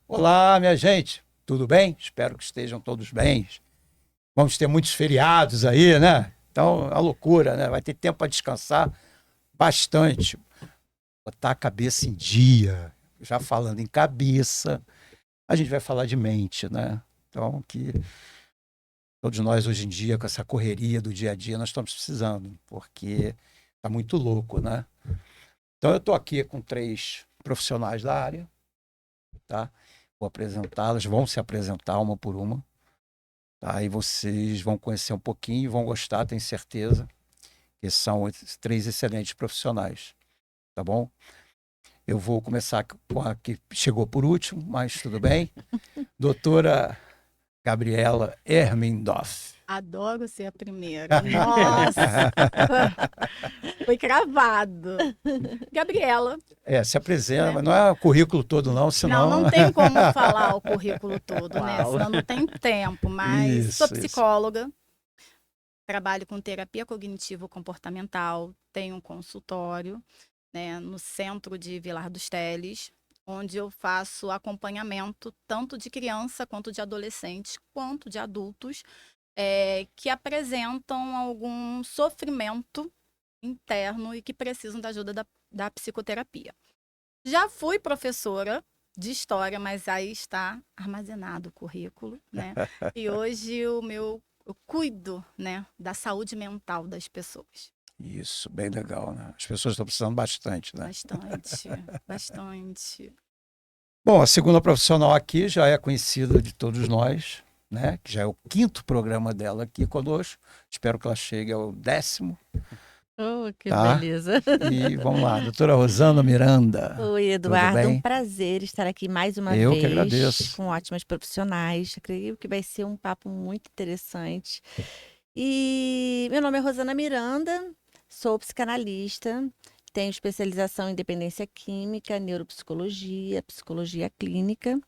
Olá, minha gente, tudo bem? Espero que estejam todos bem. Vamos ter muitos feriados aí, né? Então, a loucura, né? Vai ter tempo para descansar bastante, botar a cabeça em dia. Já falando em cabeça, a gente vai falar de mente, né? Então, que todos nós hoje em dia, com essa correria do dia a dia, nós estamos precisando, porque tá muito louco, né? Então, eu estou aqui com 3 profissionais da área, tá? Vou apresentá-las, vão se apresentar uma por uma, tá? E vocês vão conhecer um pouquinho e vão gostar, tenho certeza, que são 3 excelentes profissionais, tá bom? Eu vou começar com a que chegou por último, mas tudo bem. Doutora Gabriela Hermendorf. Adoro ser a primeira. Nossa! Foi cravado. Gabriela. Se apresenta, né? mas não é o currículo todo não, senão... Não tem como falar o currículo todo, né? Uau. Senão não tem tempo, mas sou Isso. psicóloga, trabalho com terapia cognitivo-comportamental, tenho um consultório, né, no centro de Vilar dos Teles, onde eu faço acompanhamento tanto de criança quanto de adolescentes, quanto de adultos, que apresentam algum sofrimento interno e que precisam da ajuda da psicoterapia. Já fui professora de história, mas aí está armazenado o currículo, né? E hoje eu cuido, né, da saúde mental das pessoas. Isso, bem legal, né? As pessoas estão precisando bastante, né? Bastante, bastante. Bom, a segunda profissional aqui já é conhecida de todos nós, né? Que já é o 5º programa dela aqui conosco. Espero que ela chegue ao 10º. Oh, que tá? beleza. E vamos lá, doutora Rosana Miranda. Oi, Eduardo, um prazer estar aqui mais uma vez. Eu que agradeço. Com ótimas profissionais. Creio que vai ser um papo muito interessante. E meu nome é Rosana Miranda, sou psicanalista, tenho especialização em dependência química, neuropsicologia, psicologia clínica.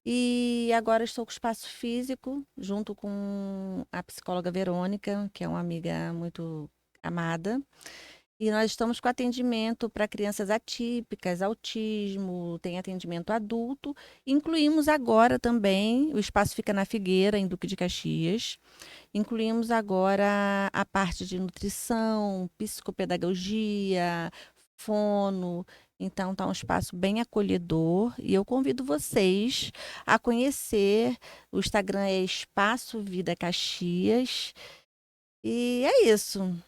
E agora estou com o espaço físico, junto com a psicóloga Verônica, que é uma amiga muito amada. E nós estamos com atendimento para crianças atípicas, autismo, tem atendimento adulto. Incluímos agora também, o espaço fica na Figueira, em Duque de Caxias. Incluímos agora a parte de nutrição, psicopedagogia, fono. Então, está um espaço bem acolhedor. E eu convido vocês a conhecer. O Instagram é Espaço Vida Caxias. E é isso.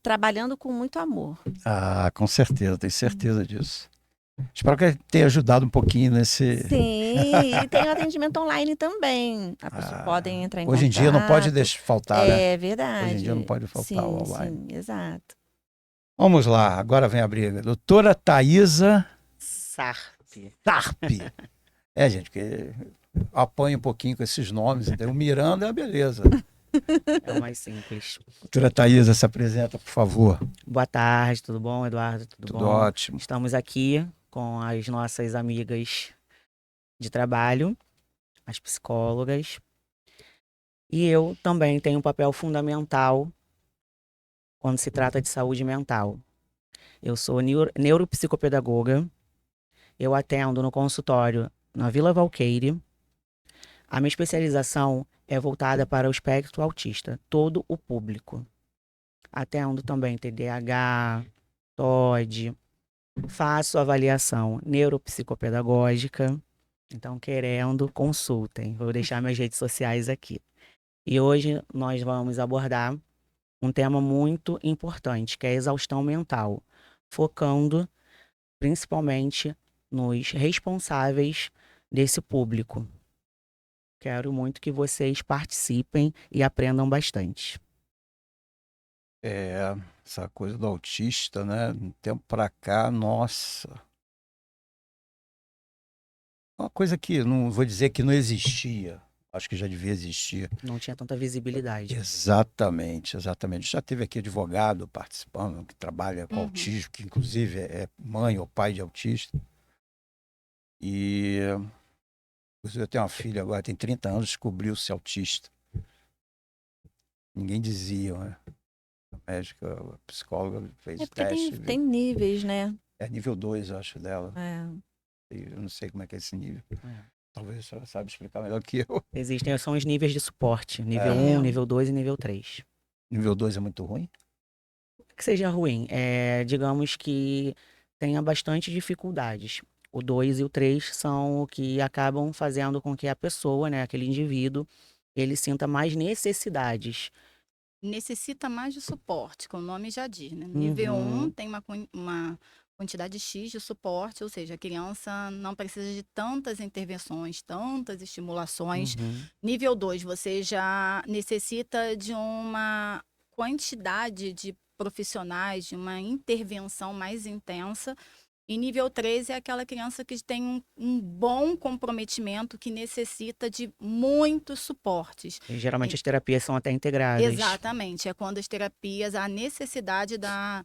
Trabalhando com muito amor. Ah, com certeza, tenho certeza disso. Espero que tenha ajudado um pouquinho nesse... Sim, e tem o atendimento online também. A pessoa pode entrar em contato. Hoje em dia não pode faltar, né? É verdade. Hoje em dia não pode faltar o online. Sim, exato. Vamos lá, agora vem a briga. Doutora Thaisa Sarpe. Gente, porque eu apanho um pouquinho com esses nomes. O Miranda é uma beleza. É o mais simples. Doutora Thaisa, se apresenta, por favor. Boa tarde, tudo bom, Eduardo? Tudo bom? Ótimo. Estamos aqui com as nossas amigas de trabalho, as psicólogas. E eu também tenho um papel fundamental quando se trata de saúde mental. Eu sou neuropsicopedagoga. Eu atendo no consultório na Vila Valqueire. A minha especialização é voltada para o espectro autista, todo o público. Atendo também TDAH, TOD, faço avaliação neuropsicopedagógica. Então, querendo, consultem. Vou deixar minhas redes sociais aqui. E hoje nós vamos abordar um tema muito importante, que é a exaustão mental, focando principalmente nos responsáveis desse público. Quero muito que vocês participem e aprendam bastante. Essa coisa do autista, né? Um tempo pra cá, nossa. Uma coisa que não vou dizer que não existia. Acho que já devia existir. Não tinha tanta visibilidade. Exatamente. Já teve aqui advogado participando, que trabalha com autismo, que inclusive é mãe ou pai de autista. E eu tenho uma filha agora, tem 30 anos, descobriu-se autista. Ninguém dizia, né? A médica, a psicóloga fez É porque teste. tem níveis, né? É nível 2, acho, dela. É. Eu não sei como é que é esse nível. É. Talvez a senhora saiba explicar melhor que eu. São os níveis de suporte. Nível 1, nível 2 e nível 3. Nível 2 é muito ruim? Que seja ruim, digamos que tenha bastante dificuldades. O 2 e o 3 são o que acabam fazendo com que a pessoa, né, aquele indivíduo, ele sinta mais necessidades. Necessita mais de suporte, como o nome já diz, né? Nível 1 tem uma quantidade X de suporte, ou seja, a criança não precisa de tantas intervenções, tantas estimulações. Nível 2, você já necessita de uma quantidade de profissionais, de uma intervenção mais intensa. E nível 3 é aquela criança que tem um bom comprometimento, que necessita de muitos suportes. E geralmente as terapias são até integradas. Exatamente, é quando as terapias, a necessidade da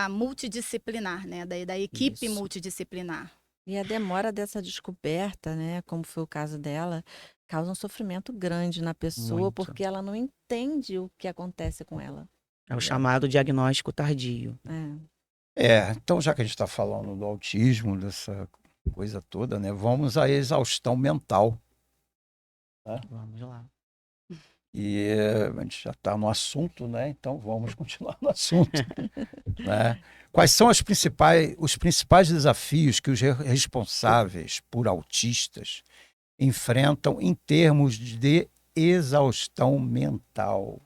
multidisciplinar, né? Da equipe Isso. multidisciplinar. E a demora dessa descoberta, né, como foi o caso dela, causa um sofrimento grande na pessoa, Muito. porque ela não entende o que acontece com ela. É o chamado diagnóstico tardio. Então já que a gente está falando do autismo, dessa coisa toda, né? Vamos à exaustão mental. Vamos lá. E a gente já está no assunto, né? Então vamos continuar no assunto. Né? Quais são os principais desafios que os responsáveis por autistas enfrentam em termos de exaustão mental?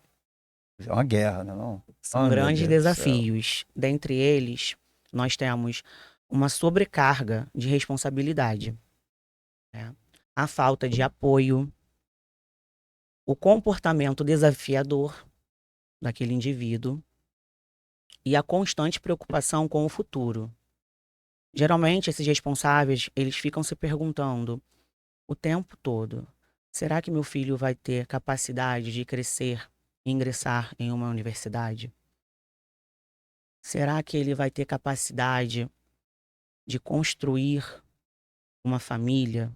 É uma guerra, né? Não? São Meu grandes Deus do céu. desafios. Dentre eles, nós temos uma sobrecarga de responsabilidade, né? A falta de apoio, o comportamento desafiador daquele indivíduo e a constante preocupação com o futuro. Geralmente, esses responsáveis, eles ficam se perguntando o tempo todo: será que meu filho vai ter capacidade de crescer e ingressar em uma universidade? Será que ele vai ter capacidade de construir uma família?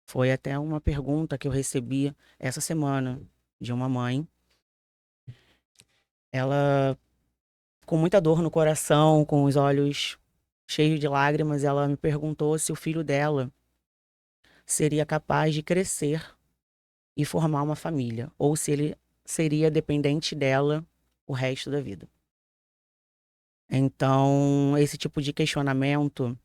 Foi até uma pergunta que eu recebi essa semana de uma mãe. Ela, com muita dor no coração, com os olhos cheios de lágrimas, ela me perguntou se o filho dela seria capaz de crescer e formar uma família, ou se ele seria dependente dela o resto da vida. Então, esse tipo de questionamento,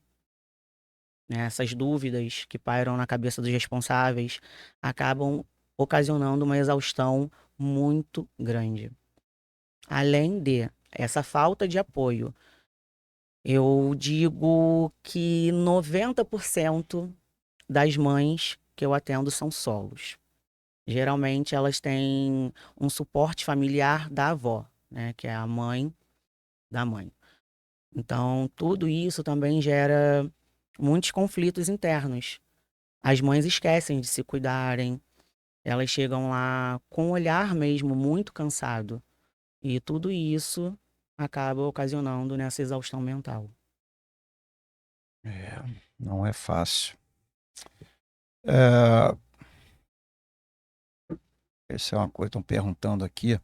né, essas dúvidas que pairam na cabeça dos responsáveis, acabam ocasionando uma exaustão muito grande. Além de essa falta de apoio, eu digo que 90% das mães que eu atendo são solos. Geralmente elas têm um suporte familiar da avó, né, que é a mãe da mãe. Então, tudo isso também gera muitos conflitos internos. As mães esquecem de se cuidarem, elas chegam lá com um olhar mesmo muito cansado. E tudo isso acaba ocasionando nessa exaustão mental. Não é fácil. Essa é uma coisa que estão perguntando aqui.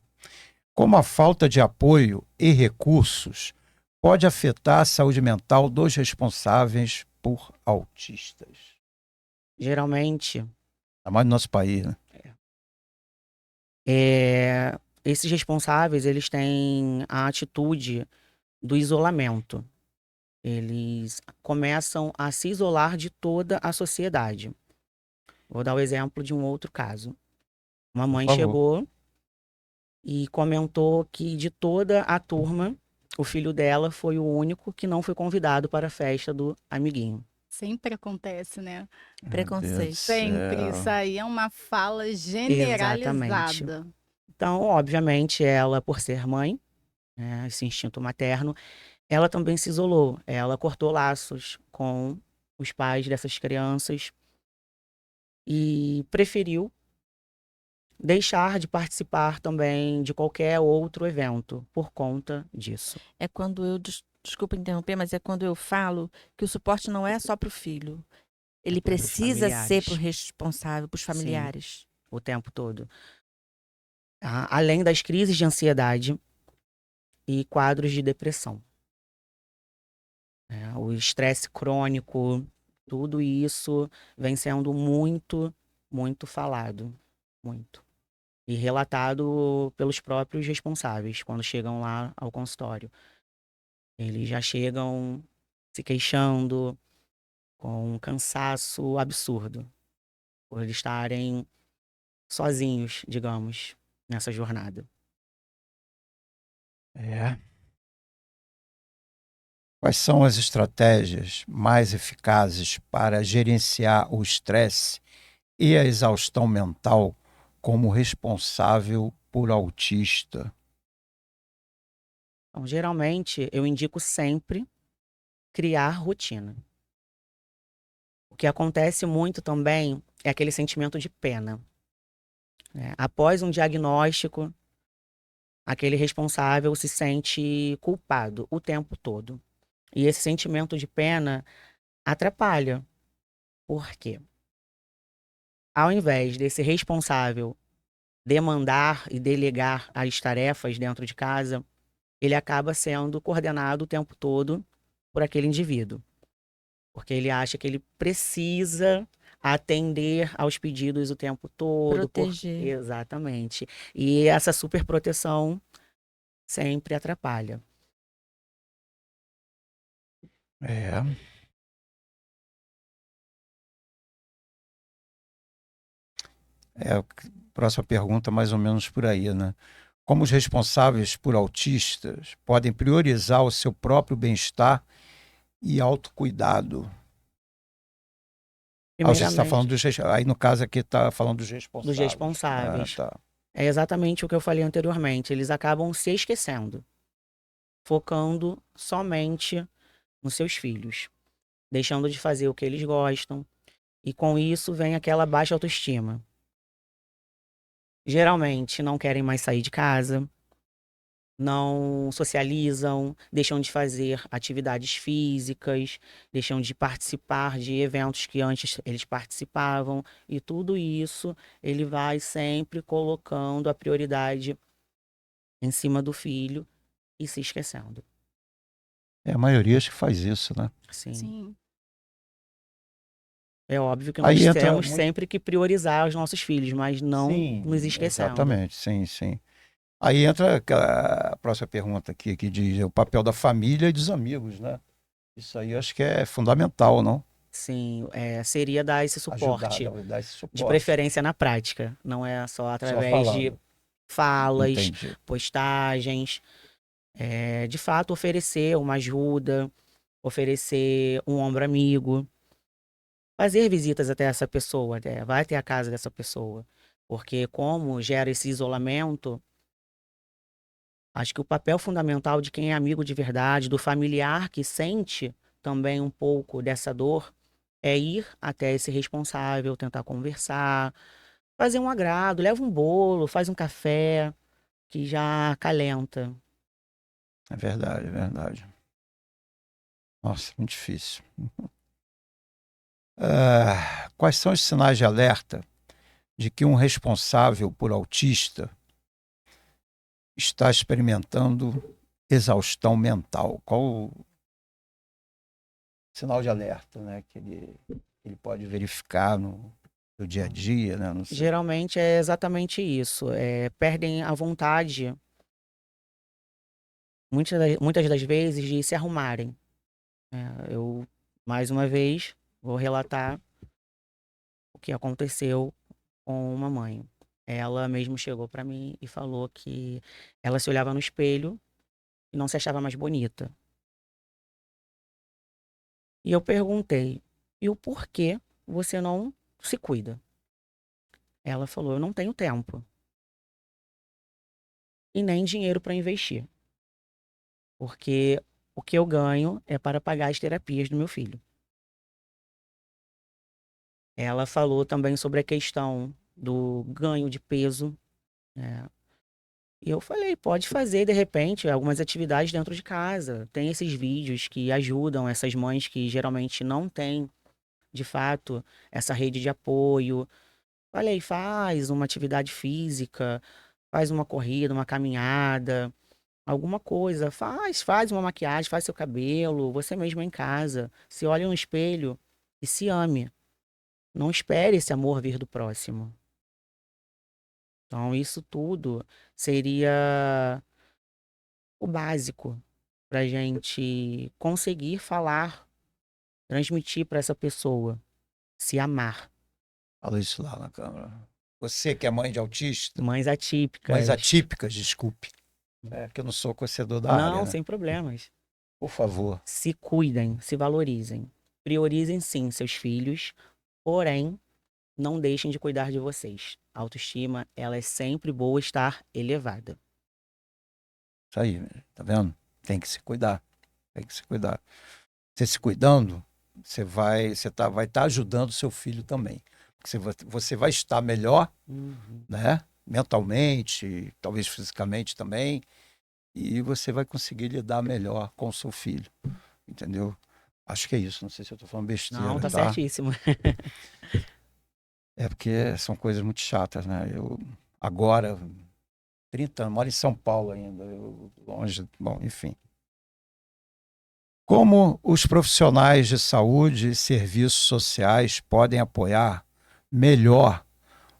Como a falta de apoio e recursos pode afetar a saúde mental dos responsáveis por autistas? Geralmente, Ainda mais no nosso país, né? esses responsáveis, eles têm a atitude do isolamento. Eles começam a se isolar de toda a sociedade. Vou dar o exemplo de um outro caso. Uma mãe Por favor. chegou e comentou que de toda a turma, o filho dela foi o único que não foi convidado para a festa do amiguinho. Sempre acontece, né? Preconceito. Sempre. Isso aí é uma fala generalizada. Então, obviamente, ela, por ser mãe, né, esse instinto materno, ela também se isolou. Ela cortou laços com os pais dessas crianças e preferiu deixar de participar também de qualquer outro evento por conta disso. É quando eu, desculpa interromper, mas é quando eu falo que o suporte não é só para o filho. Ele para os precisa ser familiares. para o responsável, para os familiares. O tempo todo. Além das crises de ansiedade e quadros de depressão. O estresse crônico, Tudo isso vem sendo muito, muito falado, muito. E relatado pelos próprios responsáveis quando chegam lá ao consultório. Eles já chegam se queixando com um cansaço absurdo por eles estarem sozinhos, digamos, nessa jornada. É. Quais são as estratégias mais eficazes para gerenciar o estresse e a exaustão mental como responsável por autista? Então, geralmente, eu indico sempre criar rotina. O que acontece muito também é aquele sentimento de pena, né? Após um diagnóstico, aquele responsável se sente culpado o tempo todo. E esse sentimento de pena atrapalha. Por quê? Ao invés desse responsável demandar e delegar as tarefas dentro de casa, ele acaba sendo coordenado o tempo todo por aquele indivíduo. Porque ele acha que ele precisa atender aos pedidos o tempo todo. Proteger. Exatamente. E essa superproteção sempre atrapalha. É. Próxima pergunta, mais ou menos por aí, né? Como os responsáveis por autistas podem priorizar o seu próprio bem-estar e autocuidado? Você está falando Primeiramente, aí no caso aqui está falando dos dos responsáveis. responsáveis. Tá. É exatamente o que eu falei anteriormente. Eles acabam se esquecendo, focando somente nos seus filhos, deixando de fazer o que eles gostam, e com isso vem aquela baixa autoestima. Geralmente não querem mais sair de casa, não socializam, deixam de fazer atividades físicas, deixam de participar de eventos que antes eles participavam, e tudo isso ele vai sempre colocando a prioridade em cima do filho e se esquecendo. A maioria acho que faz isso, né? Sim. Sim. É óbvio que Aí nós entra temos muito. sempre que priorizar os nossos filhos, mas não nos esquecendo. Exatamente, sim, sim. Aí entra a próxima pergunta aqui, que diz o papel da família e dos amigos, né? Isso aí eu acho que é fundamental, não? Sim, seria dar esse suporte, Dar esse de suporte. preferência na prática, não é só Só através de falando. falas, Entendi. postagens. De fato, oferecer uma ajuda, oferecer um ombro amigo, fazer visitas até essa pessoa, vai até a casa dessa pessoa. Porque como gera esse isolamento, acho que o papel fundamental de quem é amigo de verdade, do familiar que sente também um pouco dessa dor, é ir até esse responsável, tentar conversar, fazer um agrado, leva um bolo, faz um café, que já acalenta. É verdade, é verdade. Nossa, muito difícil. Quais são os sinais de alerta de que um responsável por autista está experimentando exaustão mental? Qual o sinal de alerta, né, que ele pode verificar no dia a dia, né? Não sei. Geralmente é exatamente isso. Perdem a vontade, muitas das vezes, de se arrumarem. Eu, mais uma vez, vou relatar o que aconteceu com uma mãe. Ela mesmo chegou para mim e falou que ela se olhava no espelho e não se achava mais bonita. E eu perguntei, e o porquê você não se cuida? Ela falou, eu não tenho tempo e nem dinheiro para investir, porque o que eu ganho é para pagar as terapias do meu filho. Ela falou também sobre a questão do ganho de peso, né? E eu falei, pode fazer de repente algumas atividades dentro de casa. Tem esses vídeos que ajudam essas mães que geralmente não têm, de fato, essa rede de apoio. Falei, faz uma atividade física, faz uma corrida, uma caminhada, alguma coisa. Faz uma maquiagem, faz seu cabelo, você mesmo em casa. Se olha no espelho e se ame. Não espere esse amor vir do próximo. Então, isso tudo seria o básico para gente conseguir falar, transmitir para essa pessoa, se amar. Fala isso lá na câmera. Você que é mãe de autista, Mães atípicas. mães atípicas, desculpe. É que eu não sou conhecedor da área, Não, né? sem problemas. Por favor. Se cuidem, se valorizem. Priorizem sim seus filhos, porém, não deixem de cuidar de vocês. A autoestima, ela é sempre boa estar elevada. Isso aí, tá vendo? Tem que se cuidar. Tem que se cuidar. Você se cuidando, vai estar ajudando o seu filho também. Porque você vai estar melhor, né? Mentalmente, talvez fisicamente também, e você vai conseguir lidar melhor com o seu filho. Entendeu? Acho que é isso. Não sei se eu estou falando besteira. Não, tá certíssimo. É porque são coisas muito chatas, né? Eu agora, 30 anos, moro em São Paulo ainda, longe, bom, enfim. Como os profissionais de saúde e serviços sociais podem apoiar melhor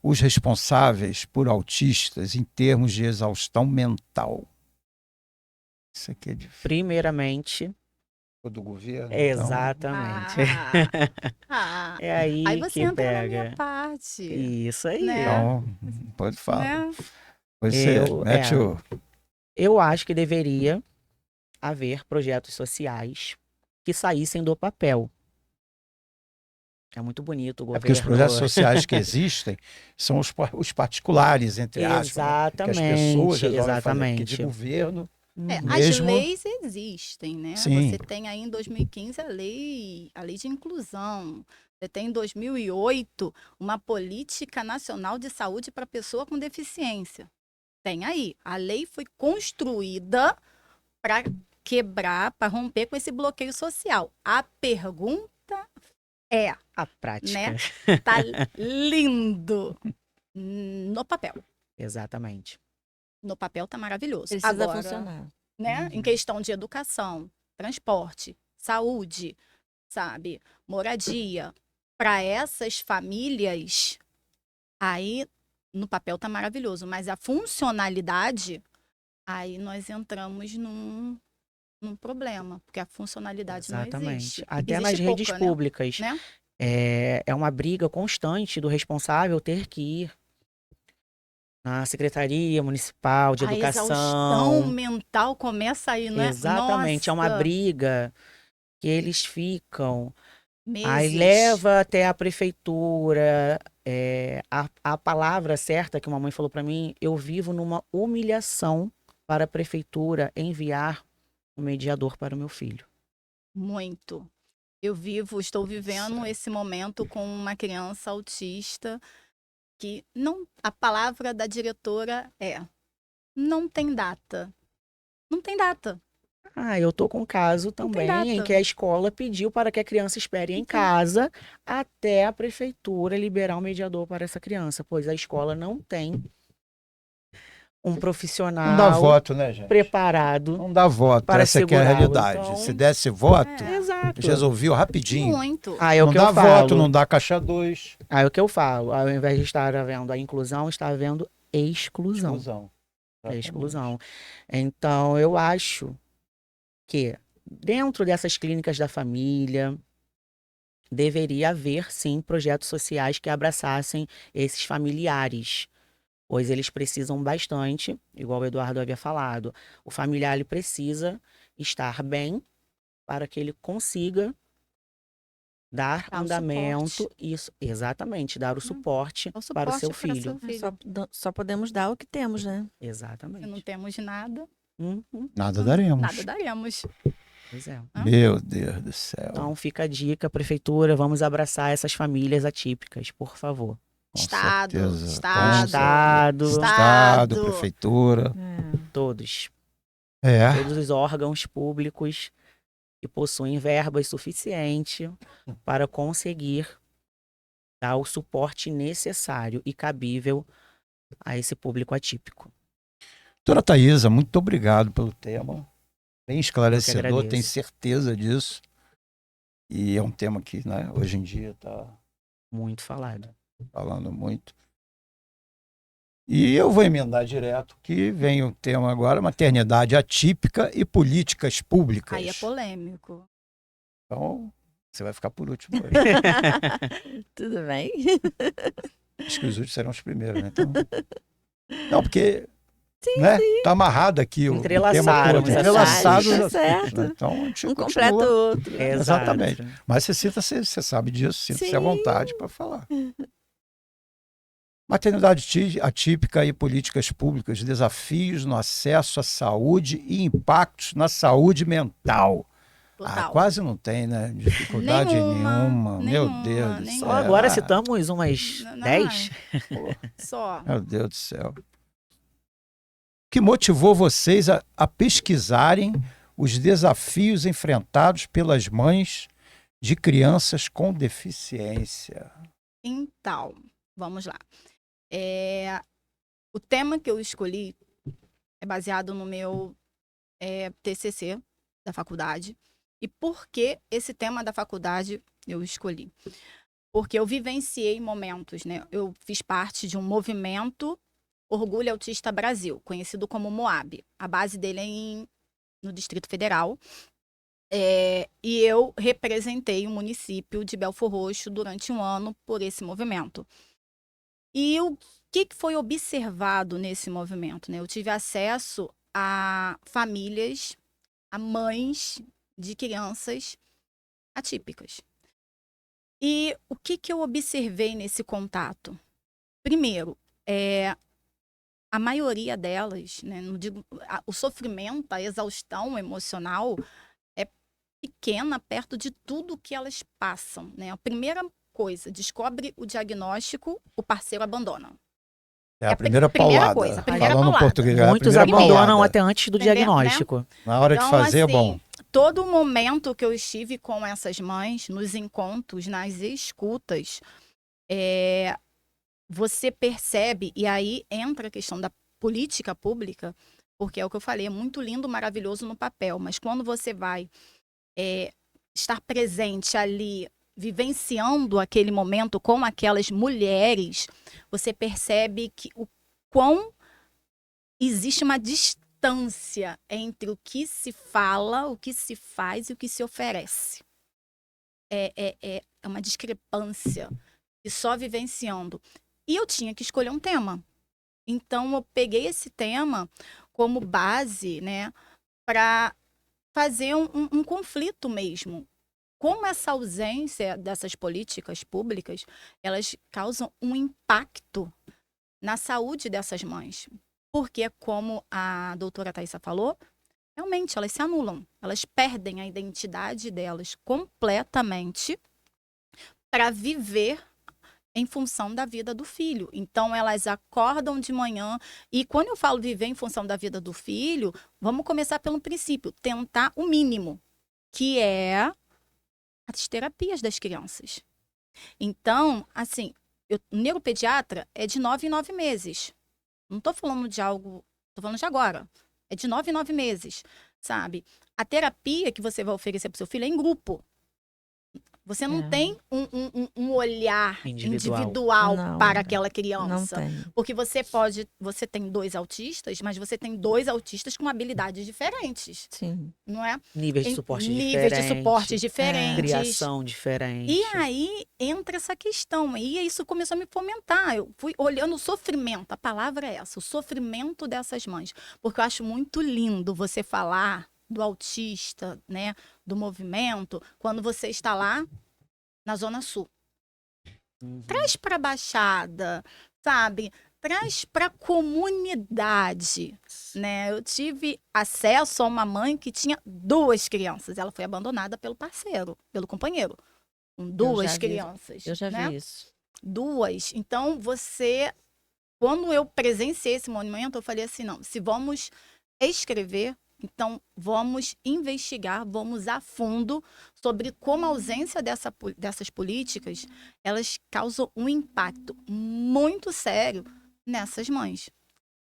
os responsáveis por autistas em termos de exaustão mental? Isso aqui é difícil. Primeiramente, Do governo? exatamente. É aí Aí você que entra pega. na minha parte. Isso aí. Né? Então, pode falar. Né? Você mete o... Eu acho que deveria haver projetos sociais que saíssem do papel. É muito bonito o É governo. porque os projetos sociais que existem são os particulares, entre aspas, né? Que as pessoas resolvem fazer, porque de governo As mesmo... leis existem, né? Sim. Você tem aí em 2015 a lei de inclusão. Você tem em 2008 uma política nacional de saúde para pessoa com deficiência. Tem aí. A lei foi construída para quebrar, para romper com esse bloqueio social. A pergunta é, A prática. né? Tá lindo no papel. Exatamente. No papel tá maravilhoso. Precisa Agora, funcionar. né? Em questão de educação, transporte, saúde, sabe, moradia, para essas famílias, aí no papel tá maravilhoso, mas a funcionalidade, aí nós entramos num problema, porque a funcionalidade não Exatamente. existe. Até Existe nas redes pouca, né? públicas. Né? É uma briga constante do responsável ter que ir na Secretaria Municipal de A Educação. exaustão mental começa aí, né? Exatamente. É uma Nossa, briga que eles ficam. Aí meses. leva até a prefeitura. A palavra certa que uma mãe falou para mim, eu vivo numa humilhação para a prefeitura enviar um mediador para o meu filho. Muito. Estou vivendo esse momento com uma criança autista que não, a palavra da diretora não tem data. Não tem data. Eu tô com um caso tem também em data. que a escola pediu para que a criança espere em casa até a prefeitura liberar um mediador para essa criança, pois a escola não tem um Não dá profissional voto, né, gente? preparado. Não dá voto, para essa aqui é a segurá-lo. realidade. Então, Se desse voto, Exato. resolviam rapidinho. Muito. É o Não que dá eu falo. voto, não dá caixa 2. É o que eu falo. Ao invés de estar havendo a inclusão, está havendo exclusão. Exclusão. Exclusão. Então, eu acho que dentro dessas clínicas da família deveria haver, sim, projetos sociais que abraçassem esses familiares, pois eles precisam bastante, igual o Eduardo havia falado. O familiar ele precisa estar bem para que ele consiga dar Dar o andamento, suporte. isso, exatamente, dar o suporte O para o suporte seu para filho. seu filho. Só podemos dar o que temos, né? Se não Exatamente. temos nada, Nada daremos. nada daremos. Pois é. Meu Deus do céu. Então fica a dica, prefeitura, vamos abraçar essas famílias atípicas, por favor. Com Estado, certeza. Estado, Estado, prefeitura. Todos É. os órgãos públicos que possuem verbas suficientes para conseguir dar o suporte necessário e cabível a esse público atípico. Doutora Thaisa, muito obrigado pelo tema. Bem esclarecedor, agradeço. tenho certeza disso. E é um tema que, né, hoje em dia está Muito falado. falando muito. E eu vou emendar direto, que vem o tema agora, maternidade atípica e políticas públicas. Aí é polêmico. Então, você vai ficar por último hoje. Tudo bem? Acho que os últimos serão os primeiros, né? Então, não, porque né? Tá amarrado aqui o tema Entrelaçaram todo. os Entrelaçado assuntos. os assuntos, né? Certo. Então, a gente Um continua. completa o outro. Exatamente. Mas você sabe disso, sinta-se à Sim. vontade para falar. Maternidade atípica e políticas públicas, desafios no acesso à saúde e impactos na saúde mental. Total. Quase não tem, né? Dificuldade nenhuma. Meu Deus do céu. Só agora citamos umas Não, 10. Só. Meu Deus do céu. O que motivou vocês a pesquisarem os desafios enfrentados pelas mães de crianças com deficiência? Então, vamos lá. O tema que eu escolhi é baseado no meu TCC da faculdade. E por que esse tema da faculdade eu escolhi? Porque eu vivenciei momentos, né? Eu fiz parte de um movimento Orgulho Autista Brasil, conhecido como MOAB. A base dele é no Distrito Federal. E eu representei o município de Belfor Roxo durante um ano por esse movimento. E o que foi observado nesse movimento, né? Eu tive acesso a famílias, a mães de crianças atípicas. E o que eu observei nesse contato? Primeiro, a maioria delas, né, não digo, o sofrimento, a exaustão emocional é pequena perto de tudo que elas passam, né? A primeira coisa, descobre o diagnóstico, o parceiro abandona. É a primeira paulada. Coisa, a primeira Falando paulada. português, é a Muitos primeira abandonam paulada. até antes do Entendeu, diagnóstico. Na hora de fazer é bom. Todo momento que eu estive com essas mães, nos encontros, nas escutas, você percebe, e aí entra a questão da política pública, porque é o que eu falei, é muito lindo, maravilhoso no papel, mas quando você vai estar presente ali, vivenciando aquele momento com aquelas mulheres, você percebe que o quão existe uma distância entre o que se fala, o que se faz e o que se oferece. É uma discrepância. E só vivenciando. E eu tinha que escolher um tema. Então, eu peguei esse tema como base, né, para fazer um conflito mesmo. Como essa ausência dessas políticas públicas, elas causam um impacto na saúde dessas mães. Porque, como a doutora Thaisa falou, realmente elas se anulam. Elas perdem a identidade delas completamente para viver em função da vida do filho. Então, elas acordam de manhã. E quando eu falo viver em função da vida do filho, vamos começar pelo princípio. Tentar o mínimo, que é as terapias das crianças. Então, assim, neuropediatra é de 9 em 9 meses. Não estou falando de algo, estou falando de agora. É de 9 em 9 meses, sabe? A terapia que você vai oferecer para o seu filho é em grupo. Você não tem um olhar individual não, para aquela criança. Não tem. Porque você tem 2 autistas, mas você tem 2 autistas com habilidades diferentes. Sim. Não é? Níveis de suporte Níveis diferentes. de suporte diferentes. Criação diferente. E aí entra essa questão. E isso começou a me fomentar. Eu fui olhando o sofrimento. A palavra é essa, o sofrimento dessas mães. Porque eu acho muito lindo você falar do autista, né, do movimento, quando você está lá na Zona Sul. Traz para a Baixada, sabe? Traz para a comunidade, né? Eu tive acesso a uma mãe que tinha 2 crianças. Ela foi abandonada pelo parceiro, pelo companheiro. Com 2 crianças. Eu já né? vi isso. 2. Então, quando eu presenciei esse movimento, eu falei assim, não, se vamos escrever, então vamos investigar, vamos a fundo sobre como a ausência dessas políticas, elas causam um impacto muito sério nessas mães.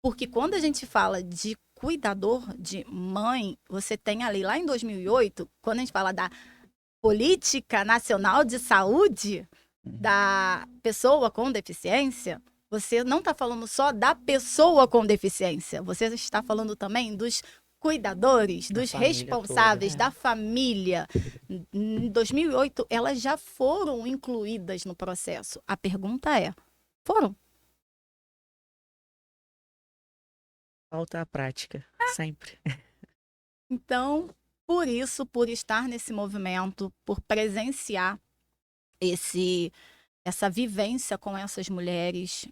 Porque quando a gente fala de cuidador de mãe, você tem ali, lá em 2008, quando a gente fala da política nacional de saúde da pessoa com deficiência, você não está falando só da pessoa com deficiência, você está falando também dos cuidadores, Da dos família responsáveis, toda. da família. Em 2008, elas já foram incluídas no processo. A pergunta é, foram? Falta a prática, sempre. Então, por isso, por estar nesse movimento, por presenciar essa vivência com essas mulheres,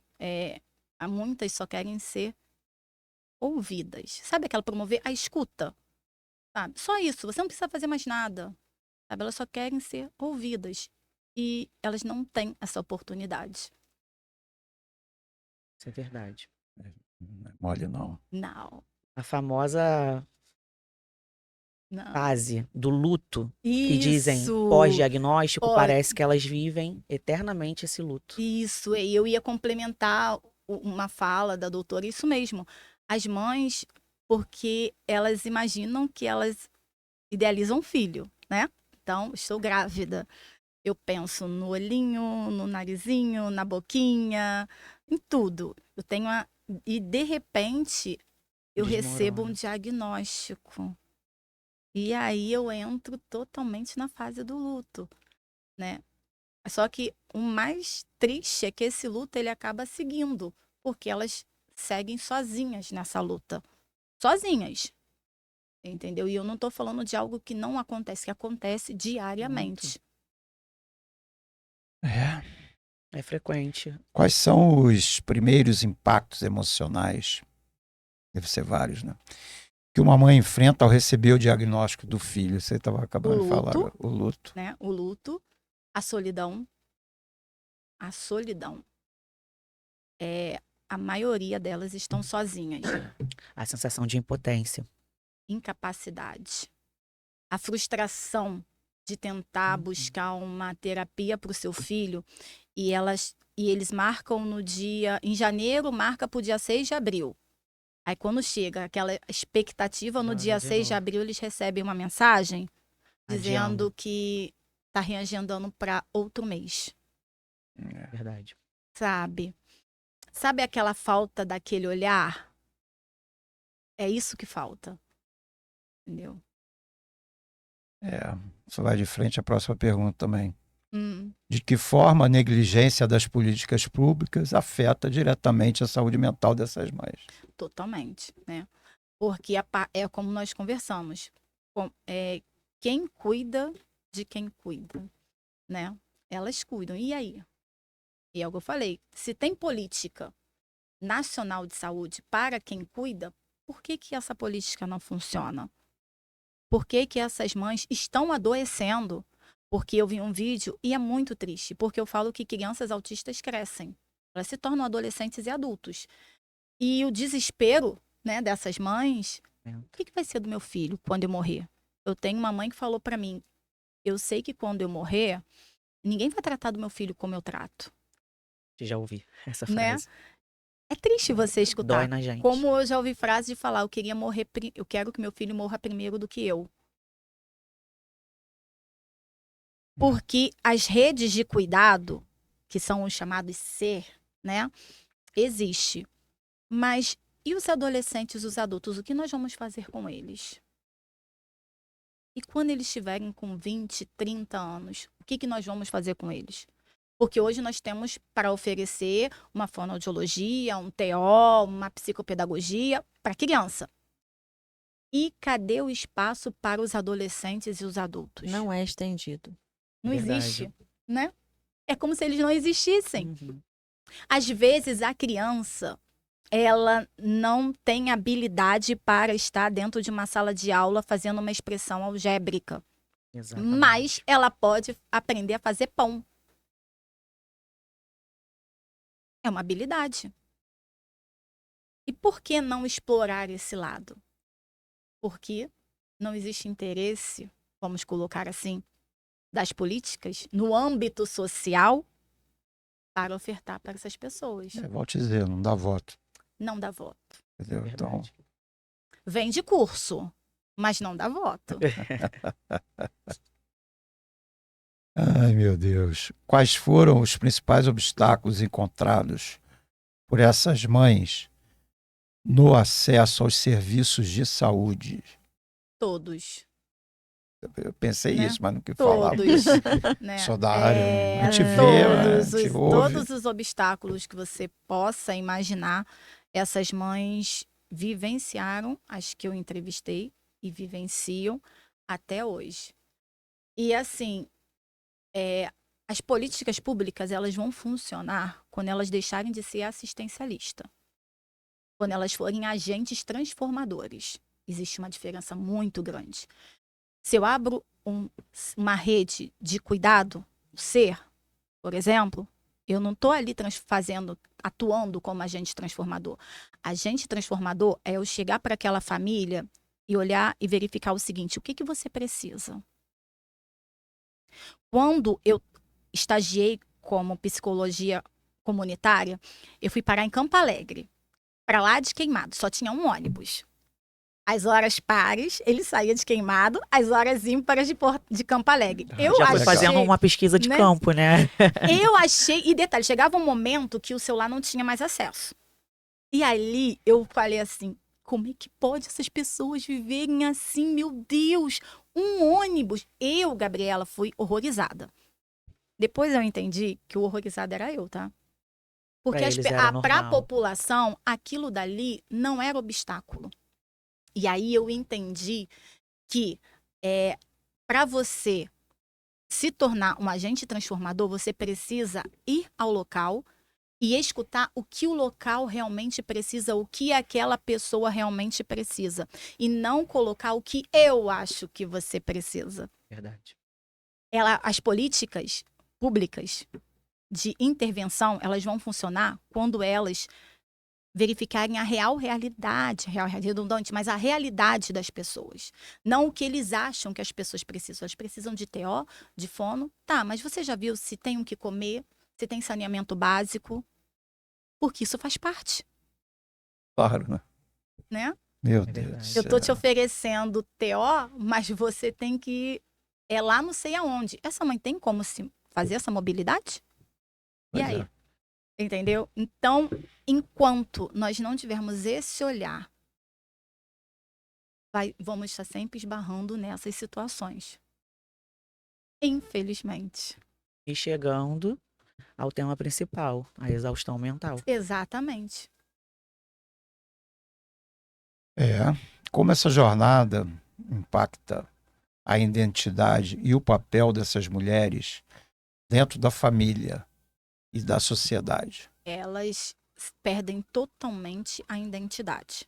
há muitas só querem ser ouvidas. Sabe aquela promover a escuta? Sabe? Só isso, você não precisa fazer mais nada. Sabe? Elas só querem ser ouvidas. E elas não têm essa oportunidade. Isso é verdade. Não é mole, não. Não. A famosa Não. fase do luto, que dizem Isso. pós-diagnóstico, Pós- parece que elas vivem eternamente esse luto. Isso, e eu ia complementar uma fala da doutora, isso mesmo. As mães, porque elas imaginam que elas idealizam um filho, né? Então, estou grávida. Eu penso no olhinho, no narizinho, na boquinha, em tudo. E de repente eu recebo um Desmorona. diagnóstico. E aí eu entro totalmente na fase do luto, né? Só que o mais triste é que esse luto ele acaba seguindo, porque elas seguem sozinhas nessa luta. Sozinhas. Entendeu? E eu não tô falando de algo que não acontece, que acontece diariamente. É frequente. Quais são os primeiros impactos emocionais? Deve ser vários, né? Que uma mãe enfrenta ao receber o diagnóstico do filho. Você estava acabando de falar luto. agora. O luto. Né? O luto, a solidão. A solidão. A maioria delas estão sozinhas. A sensação de impotência. Incapacidade. A frustração de tentar buscar uma terapia para o seu filho e eles marcam no dia, em janeiro, marca para o dia 6 de abril. Aí quando chega aquela expectativa, no Já dia é de 6 de novo. abril eles recebem uma mensagem dizendo Adiando. que está reagendando para outro mês, Verdade. sabe? Sabe aquela falta daquele olhar? É isso que falta. Entendeu? Isso vai de frente à próxima pergunta também. Hum. De que forma a negligência das políticas públicas afeta diretamente a saúde mental dessas mães? Totalmente, né? Porque é como nós conversamos. Quem cuida de quem cuida, né? Elas cuidam. E aí? E é o que eu falei. Se tem política nacional de saúde para quem cuida, por que que essa política não funciona? Por que que essas mães estão adoecendo? Porque eu vi um vídeo e é muito triste, porque eu falo que crianças autistas crescem. Elas se tornam adolescentes e adultos. E o desespero, né, dessas mães, o que vai ser do meu filho quando eu morrer? Eu tenho uma mãe que falou para mim, eu sei que quando eu morrer, ninguém vai tratar do meu filho como eu trato, Já ouvi essa né? frase. É triste você escutar. Dói na gente. Como eu já ouvi frase de falar, eu quero que meu filho morra primeiro do que eu. Porque as redes de cuidado, que são os chamados SER, né? Existe. Mas e os adolescentes, os adultos, o que nós vamos fazer com eles? E quando eles estiverem com 20, 30 anos, o que nós vamos fazer com eles? Porque hoje nós temos para oferecer uma fonoaudiologia, um TO, uma psicopedagogia para criança. E cadê o espaço para os adolescentes e os adultos? Não é estendido. Não Verdade. existe, né? É como se eles não existissem. Uhum. Às vezes a criança, ela não tem habilidade para estar dentro de uma sala de aula fazendo uma expressão algébrica. Exatamente. Mas ela pode aprender a fazer pão. É uma habilidade. E por que não explorar esse lado? Porque não existe interesse, vamos colocar assim, das políticas no âmbito social para ofertar para essas pessoas. Volte a dizer, não dá voto. Não dá voto. Entendeu? Então, Verdade. Vende curso, mas não dá voto. Ai, meu Deus. Quais foram os principais obstáculos encontrados por essas mães no acesso aos serviços de saúde? Todos, Eu pensei né? isso, mas não quis falar. Todos, né? Sou da área. A gente vê, Todos, a gente os, ouve. todos os obstáculos que você possa imaginar, essas mães vivenciaram, as que eu entrevistei, e vivenciam até hoje. E assim, as políticas públicas, elas vão funcionar quando elas deixarem de ser assistencialista, quando elas forem agentes transformadores. Existe uma diferença muito grande. Se eu abro uma rede de cuidado, ser, por exemplo, eu não estou ali atuando como agente transformador. Agente transformador é eu chegar para aquela família e olhar e verificar o seguinte: o que que você precisa? Quando eu estagiei como psicologia comunitária, eu fui parar em Campo Alegre, para lá de Queimado, só tinha um ônibus. As horas pares, ele saía de Queimado, as horas ímpares de Campo Alegre. Eu Já foi achei, fazendo uma pesquisa de né? campo, né? Eu achei, e detalhe, chegava um momento que o celular não tinha mais acesso. E ali eu falei assim: como é que pode essas pessoas viverem assim, meu Deus? Um ônibus. Eu, Gabriela, fui horrorizada. Depois eu entendi que o horrorizado era eu, tá? Porque Pra eles era para a normal. população, aquilo dali não era obstáculo. E aí eu entendi que para você se tornar um agente transformador, você precisa ir ao local e escutar o que o local realmente precisa, o que aquela pessoa realmente precisa. E não colocar o que eu acho que você precisa. Verdade. As políticas públicas de intervenção, elas vão funcionar quando elas verificarem a real realidade, redundante, mas a realidade das pessoas. Não o que eles acham que as pessoas precisam. Elas precisam de TO, de fono. Tá, mas você já viu se tem o que comer, se tem saneamento básico? Porque isso faz parte, Claro, né? né? Meu É Deus do verdade. Eu tô céu. te oferecendo TO, mas você tem que lá não sei aonde. Essa mãe tem como se fazer essa mobilidade? E Pois aí? é. Entendeu? Então, enquanto nós não tivermos esse olhar, vamos estar sempre esbarrando nessas situações. Infelizmente. E chegando ao tema principal, a exaustão mental. Exatamente. É. Como essa jornada impacta a identidade e o papel dessas mulheres dentro da família e da sociedade? Elas perdem totalmente a identidade.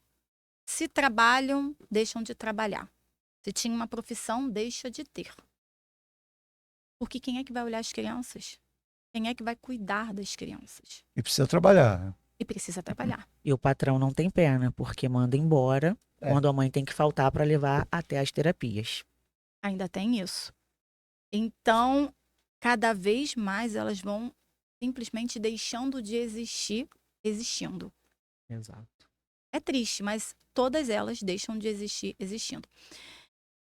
Se trabalham, deixam de trabalhar. Se tinha uma profissão, deixa de ter. Porque quem é que vai olhar as crianças? Quem é que vai cuidar das crianças? E precisa trabalhar, né? E precisa trabalhar. E o patrão não tem pena, porque manda embora quando a mãe tem que faltar para levar até as terapias. Ainda tem isso. Então, cada vez mais elas vão simplesmente deixando de existir, existindo. Exato. É triste, mas todas elas deixam de existir, existindo.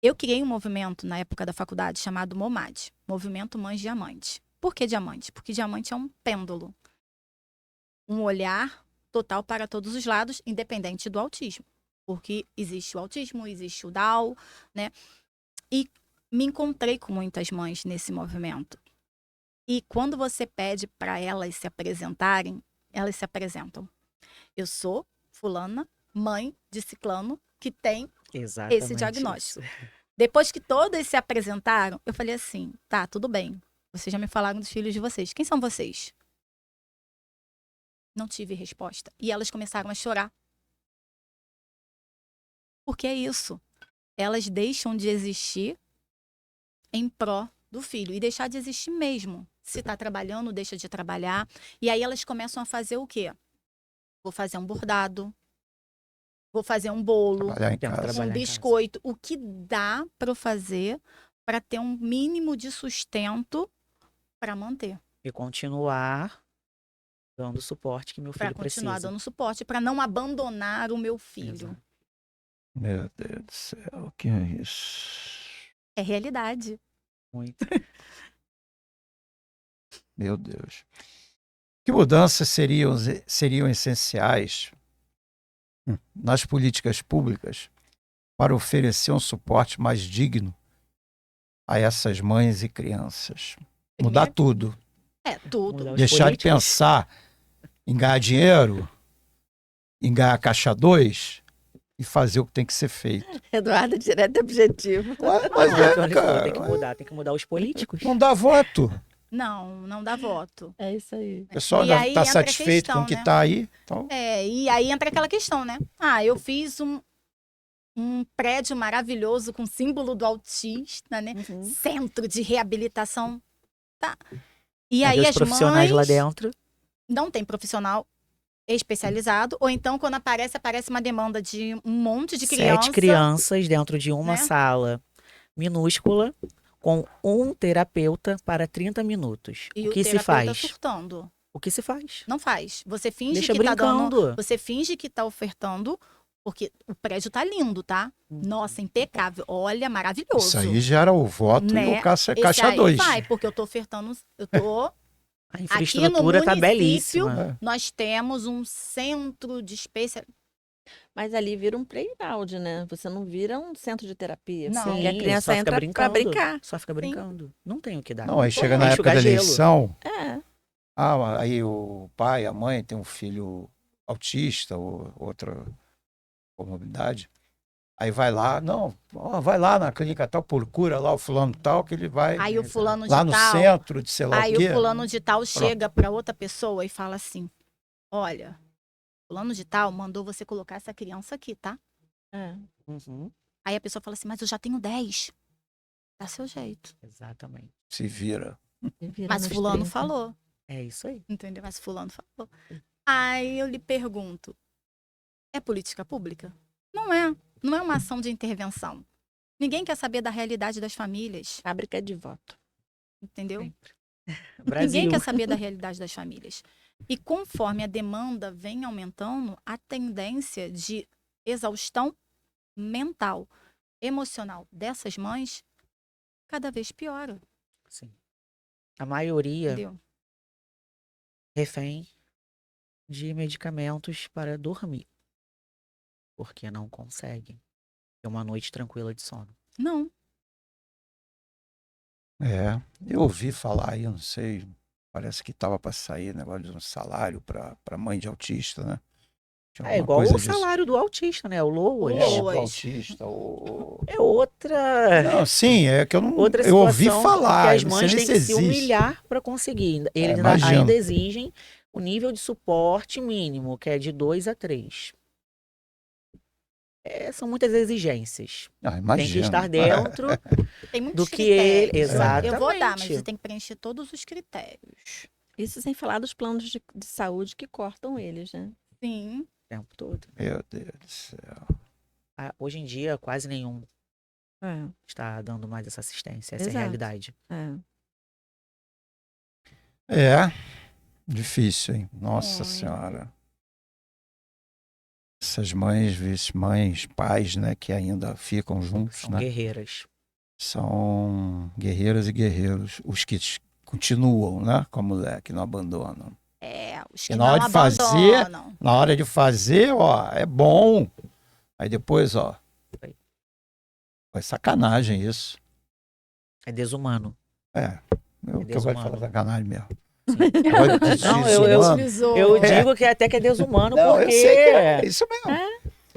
Eu criei um movimento na época da faculdade chamado MOMAD, Movimento Mães Diamante. Por que diamante? Porque diamante é um pêndulo. Um olhar total para todos os lados, independente do autismo. Porque existe o autismo, existe o Down, né? E me encontrei com muitas mães nesse movimento. E quando você pede para elas se apresentarem, elas se apresentam. Eu sou fulana, mãe de ciclano, que tem Exatamente esse diagnóstico. isso. Depois que todas se apresentaram, eu falei assim, tá, tudo bem. Vocês já me falaram dos filhos de vocês. Quem são vocês? Não tive resposta. E elas começaram a chorar. Porque é isso. Elas deixam de existir em pró do filho. E deixar de existir mesmo. Se está trabalhando, deixa de trabalhar. E aí elas começam a fazer o quê? Vou fazer um bordado. Vou fazer um bolo. Trabalhar em Tem que casa. trabalhar Um em casa. biscoito. O que dá para eu fazer para ter um mínimo de sustento para manter. E continuar dando o suporte que meu Para filho continuar precisa. dando suporte, para não abandonar o meu filho. Exato. Meu Deus do céu, que é isso? É realidade. Muito. Meu Deus. Que mudanças seriam essenciais nas políticas públicas para oferecer um suporte mais digno a essas mães e crianças? Mudar tudo. Tudo. Mudar os Deixar de políticos. pensar em ganhar dinheiro, em ganhar caixa 2 e fazer o que tem que ser feito. Eduardo, direto e objetivo. Ué, Não, mas então ele falou, cara, tem que mudar os políticos. não dá voto. Não dá voto. É isso aí. O pessoal E já aí está entra a satisfeito questão, com o que né? está aí. Então, E aí entra aquela questão, né? Eu fiz um prédio maravilhoso com símbolo do autista, né? Uhum. Centro de reabilitação. Tá. E Cadê aí os as profissionais lá mães dentro? não tem profissional especializado, ou então quando aparece uma demanda de um monte de criança. 7 crianças dentro de uma né? sala minúscula com um terapeuta para 30 minutos. E O que se terapeuta faz? surtando. O que se faz? Não faz. Você finge Deixa que tá dando. brincando. Você finge que tá ofertando, porque o prédio tá lindo, tá? Nossa, impecável. Olha, maravilhoso. isso aí gera o voto Né? e o caixa Esse aí 2. vai, porque eu tô ofertando. A infraestrutura tá município, belíssima. Nós temos um centro de Mas ali vira um playground, né? Você não vira um centro de terapia. Não. Porque a Sim, criança só fica entra pra brincando. brincar. Só fica brincando. Não tem o que dar. Não, aí chega Pô, na época enxugar da gelo. eleição, É. aí o pai, a mãe tem um filho autista ou outra comorbidade. Aí vai lá, vai lá na clínica tal, procura lá o fulano tal, que ele vai Aí o fulano de lá no tal. centro de sei lá Aí o quê. o fulano de tal chega pra outra pessoa e fala assim: olha, fulano de tal mandou você colocar essa criança aqui, tá? É. Uhum, Aí a pessoa fala assim: mas eu já tenho 10. Dá seu jeito. exatamente. Se vira. E vira Mas nos fulano 30. falou. É isso aí. Entendeu? Mas fulano falou. Aí eu lhe pergunto: é política pública? Não é. Não é uma ação de intervenção. Ninguém quer saber da realidade das famílias. Fábrica de voto. Entendeu? Sempre. Ninguém Brasil. quer saber da realidade das famílias. E conforme a demanda vem aumentando, a tendência de exaustão mental, emocional dessas mães cada vez piora. Sim. A maioria Entendeu? refém de medicamentos para dormir. Porque não conseguem ter uma noite tranquila de sono. Não. Eu ouvi falar aí, eu não sei, parece que estava para sair negócio de um salário para mãe de autista, né? Tinha É alguma igual coisa o disso. salário do autista, né? O LOAS. O Loas. autista, É outra. Não, sim, é que eu não. Outra Eu ouvi situação falar, que as eu não sei mães nem têm que se se existe. humilhar para conseguir. Eles imagino. ainda exigem o nível de suporte mínimo, que é de 2 a 3. São muitas exigências. Ah, Tem imagino. que estar dentro Tem muitos do que ele. critérios. Exatamente. Eu vou dar, mas você tem que preencher todos os critérios. Isso sem falar dos planos de saúde que cortam eles, né? Sim. O tempo todo. Meu Deus do céu. Hoje em dia, quase nenhum É. está dando mais essa assistência. Essa é a Exato. realidade. Difícil, hein? Nossa É. Senhora. Essas mães, pais, né, que ainda ficam juntos, São né? guerreiras. São guerreiras e guerreiros. Os que continuam, né, com a mulher, que não abandonam. Os E que na hora não de fazer, abandonam. Na hora de fazer, ó, é bom. Aí depois, ó. É sacanagem isso. É desumano. O que eu gosto de falar sacanagem mesmo. Sim. Agora, Não, eu Utilizou. digo que até que é desumano, Não, porque. eu sei que é isso mesmo.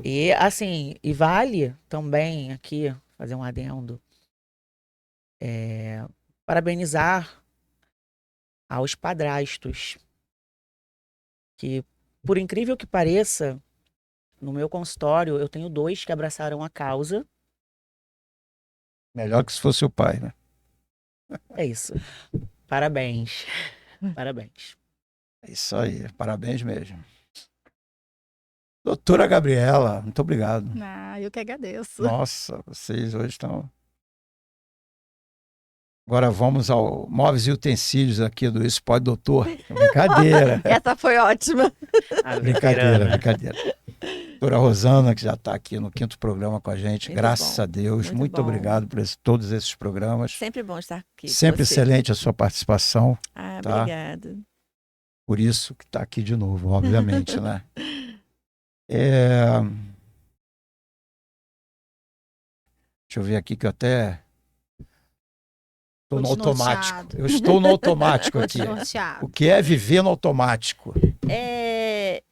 E assim, e vale também aqui fazer um adendo. Parabenizar aos padrastos. Que, por incrível que pareça, no meu consultório eu tenho 2 que abraçaram a causa. Melhor que se fosse o pai, né? É isso. Parabéns. Parabéns. É isso aí. Parabéns mesmo. Doutora Gabriela, muito obrigado. Eu que agradeço. Nossa, vocês hoje estão... Agora vamos ao móveis e utensílios aqui do Isso Pode Doutor. Brincadeira. Essa foi ótima. A Brincadeira, veterana. brincadeira. Doutora Rosana, que já está aqui no 5º programa com a gente, Muito graças bom, a Deus. muito Muito bom. obrigado por todos esses programas. Sempre bom estar aqui com Sempre você. excelente a sua participação. Ah, tá? obrigada. Por isso que está aqui de novo, obviamente, né? É, deixa eu ver aqui que eu até estou no Tô automático. desnorteado. Eu estou no automático Tô aqui. desnorteado. O que é viver no automático?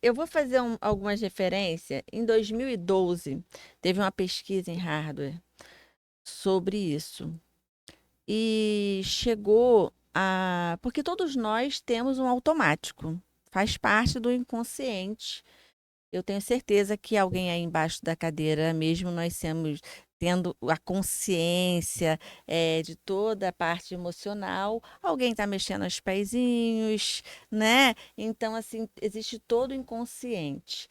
Eu vou fazer algumas referências. Em 2012, teve uma pesquisa em hardware sobre isso. E chegou a. Porque todos nós temos um automático, faz parte do inconsciente. Eu tenho certeza que alguém aí embaixo da cadeira, mesmo nós tendo a consciência de toda a parte emocional, alguém está mexendo os pezinhos, né? Então, assim, existe todo o inconsciente.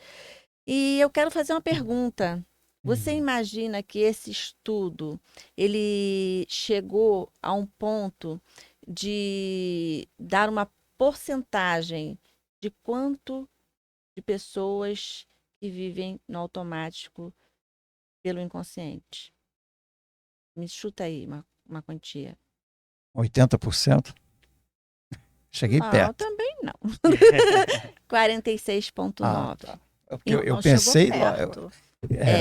E eu quero fazer uma pergunta. Você imagina que esse estudo, ele chegou a um ponto de dar uma porcentagem de quanto de pessoas que vivem no automático pelo inconsciente? Me chuta aí uma quantia. 80%? Cheguei Não, perto. também não. 46,9. Tá. Porque eu Não pensei chegou lá, perto.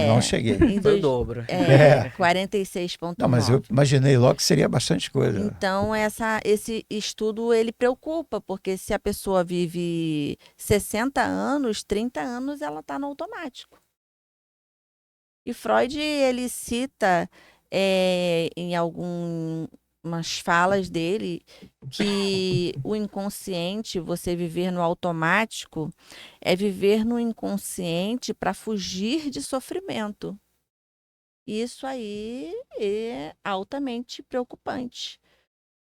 não cheguei. Em Foi o dois- dobro. É. 46,9. Não, mas eu imaginei logo que seria bastante coisa. Então, esse estudo, ele preocupa, porque se a pessoa vive 60 anos, 30 anos, ela está no automático. E Freud, ele cita em algumas falas dele que o inconsciente, você viver no automático, é viver no inconsciente para fugir de sofrimento. Isso aí é altamente preocupante,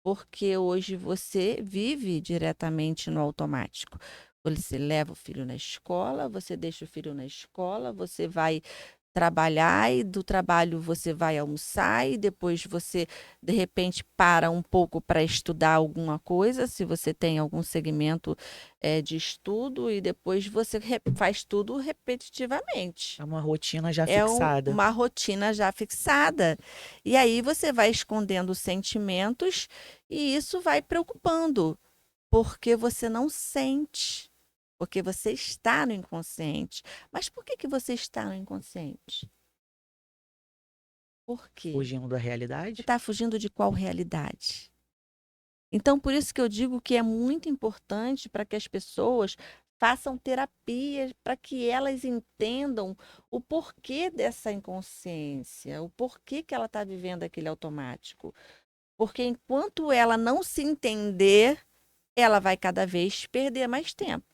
porque hoje você vive diretamente no automático. Você leva o filho na escola, você deixa o filho na escola, você vai trabalhar e do trabalho você vai almoçar e depois você de repente para um pouco para estudar alguma coisa, se você tem algum segmento de estudo, e depois você faz tudo repetitivamente. É uma rotina já É fixada. uma rotina já fixada. E aí você vai escondendo sentimentos e isso vai preocupando, porque você não sente, porque você está no inconsciente. Mas por que você está no inconsciente? Por quê? Fugindo da Você realidade. está fugindo de qual realidade? Então, por isso que eu digo que é muito importante para que as pessoas façam terapia, para que elas entendam o porquê dessa inconsciência, o porquê que ela está vivendo aquele automático. Porque enquanto ela não se entender, ela vai cada vez perder mais tempo.